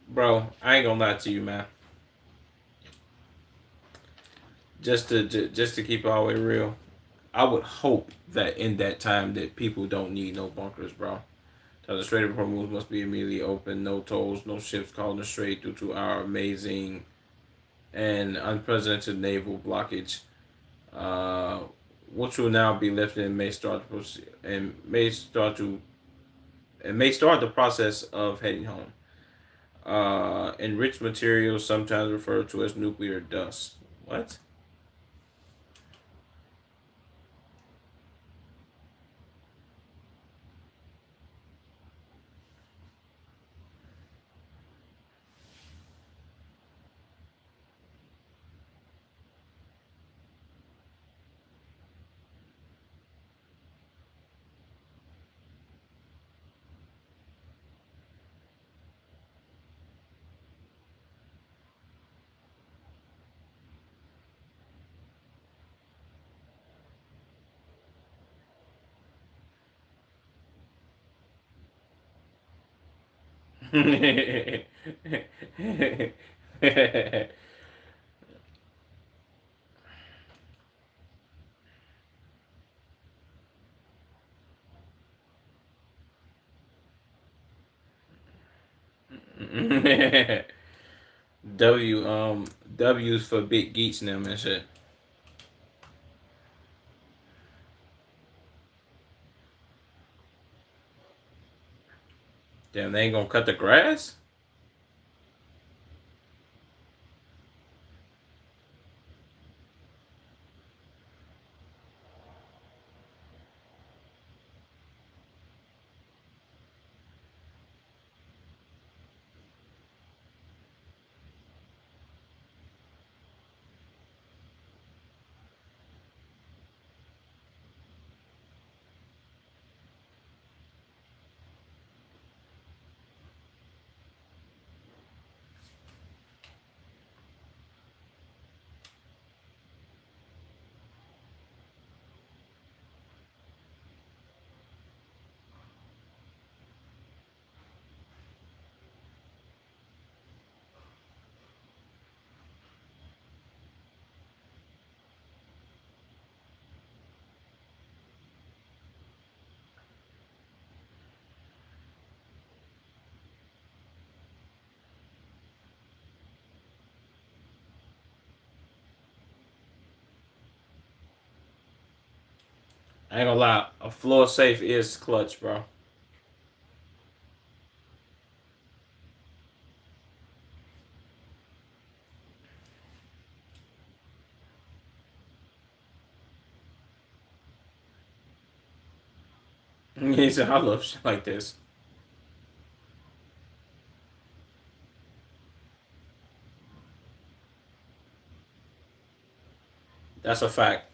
Bro, I ain't gonna lie to you, man. Just to keep it all the way real, I would hope that in that time that people don't need no bunkers, bro. That the Strait of Hormuz must be immediately open. No tolls, no ships calling the strait due to our amazing and unprecedented naval blockage, uh, which will now be lifted and may start the process of heading home. Enriched materials, sometimes referred to as nuclear dust. What? W W's for big geeks and them and shit. Damn, they ain't gonna cut the grass? I ain't gonna lie, a floor safe is clutch, bro. He said, I love shit like this. That's a fact.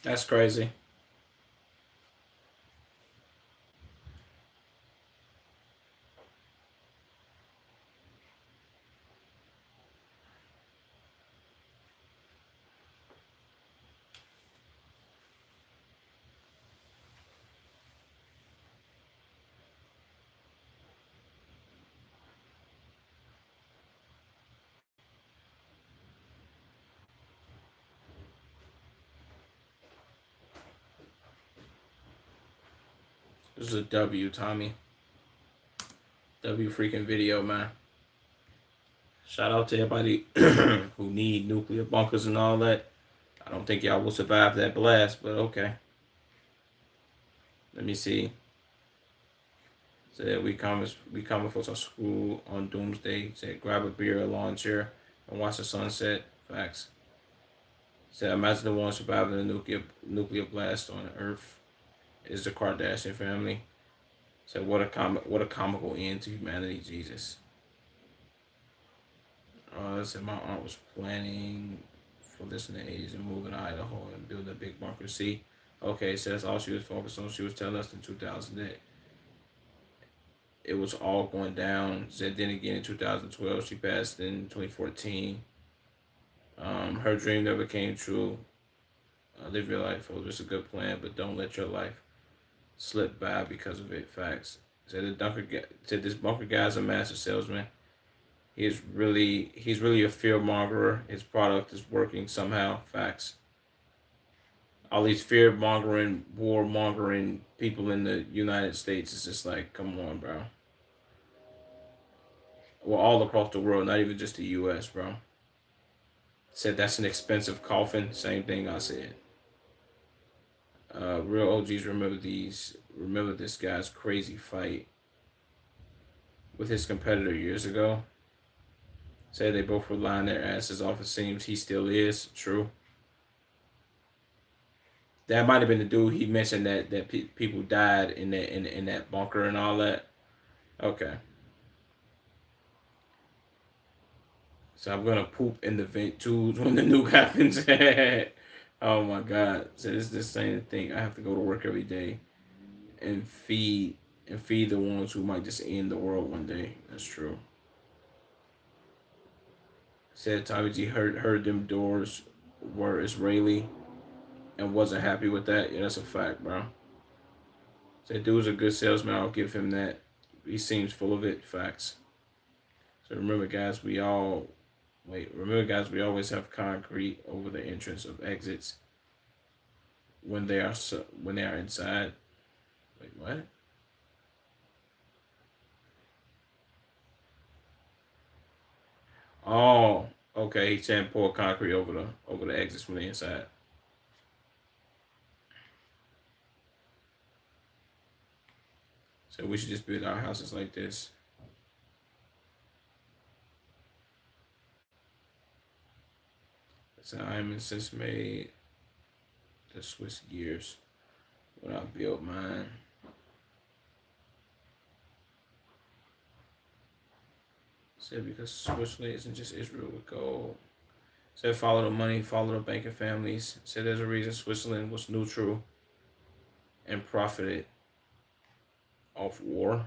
That's crazy. This is a W, Tommy. W freaking video, man. Shout out to everybody who need nuclear bunkers and all that. I don't think y'all will survive that blast, but okay. Let me see. Said we coming for some school on doomsday. Said grab a beer, a lawn chair, and watch the sunset. Facts. Said imagine the one surviving the nuclear blast on Earth is the Kardashian family. Said what a comical end to humanity, Jesus. Said my aunt was planning for this in the 80s and moving to Idaho and building a big bunker. See, okay, so that's all she was focused on. She was telling us in 2000 that it was all going down. Said then again in 2012 she passed in 2014. Her dream never came true. Live your life. Oh, it's a good plan, but don't let your life slip by because of it. Facts. Said this bunker guy's a master salesman. He's really a fear mongerer. His product is working somehow. Facts. all these fear mongering, war mongering people in the United States. It's just like, come on, bro. Well, all across the world, not even just the U.S., bro. Said that's an expensive coffin. Same thing I said. Real OGs remember these. Remember this guy's crazy fight with his competitor years ago. Said they both were lying their asses off. It seems he still is. True. That might have been the dude he mentioned that people died in that bunker and all that. Okay. So I'm gonna poop in the vent tubes when the nuke happens. Oh my god. So this is the same thing. I have to go to work every day and feed the ones who might just end the world one day. That's true. Said Tommy G heard them doors were Israeli and wasn't happy with that. Yeah, that's a fact, bro. Said dude's a good salesman. I'll give him that. He seems full of it. Facts. So remember, guys, remember, guys, we always have concrete over the entrance of exits when they are inside. Wait, what? Oh, okay. He's saying pour concrete over the exits from the inside. So we should just build our houses like this. So I'm since made the Swiss gears when I built mine. Said because Switzerland isn't just Israel with gold. Said follow the money, follow the banking families. Said there's a reason Switzerland was neutral and profited off war.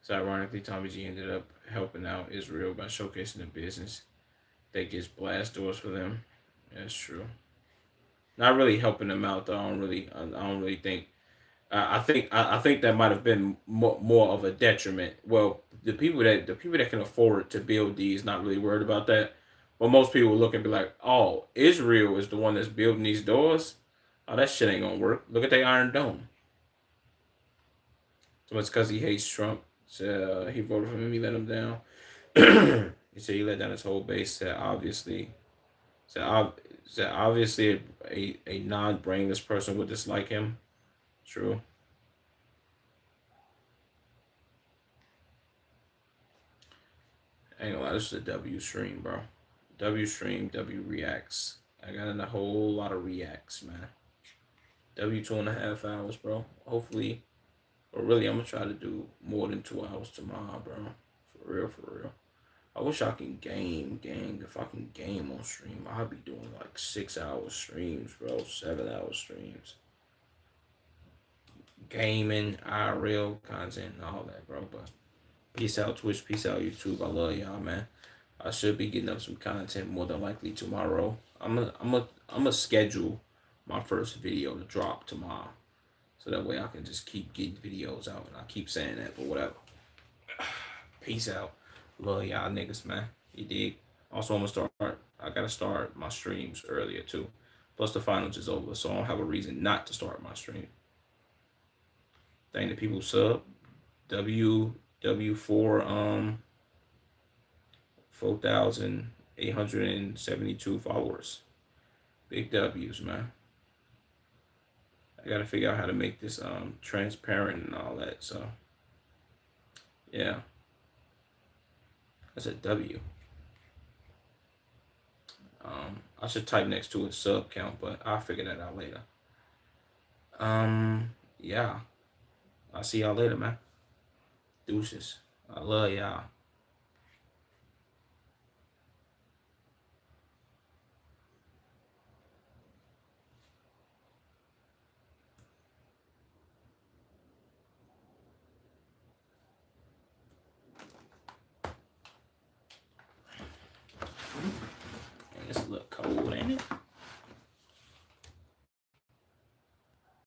So ironically, Tommy G ended up helping out Israel by showcasing the business that gets blast doors for them. That's true. Not really helping them out though. I don't really think. I think that might have been more of a detriment. Well, the people that can afford to build these not really worried about that. But most people look and be like, "Oh, Israel is the one that's building these doors. Oh, that shit ain't gonna work. Look at the Iron Dome." So it's because he hates Trump. So he voted for him. He let him down. He said he let down his whole base. Said obviously a non brainless person would dislike him. True. I ain't gonna lie, this is a W stream, bro. W stream, W reacts. I got in a whole lot of reacts, man. W 2.5 hours, bro. Hopefully, or really, I'm gonna try to do more than 2 hours tomorrow, bro. For real, for real. I wish I can game, gang. If I can game on stream, I'd be doing like 6 hour streams, bro. 7 hour streams. Gaming, IRL content, and all that, bro. But peace out, Twitch. Peace out, YouTube. I love y'all, man. I should be getting up some content more than likely tomorrow. I'm gonna schedule my first video to drop tomorrow, so that way I can just keep getting videos out. And I keep saying that, but whatever. Peace out. Love y'all niggas, man. You dig? Also, I'm gonna start. I gotta start my streams earlier too. Plus, the finals is over, so I don't have a reason not to start my stream. Thank the people sub. W4 4,872 followers. Big W's, man. I gotta figure out how to make this transparent and all that. So yeah, that's a W. I should type next to a sub count, but I'll figure that out later. Yeah. I'll see y'all later, man. Deuces. I love y'all.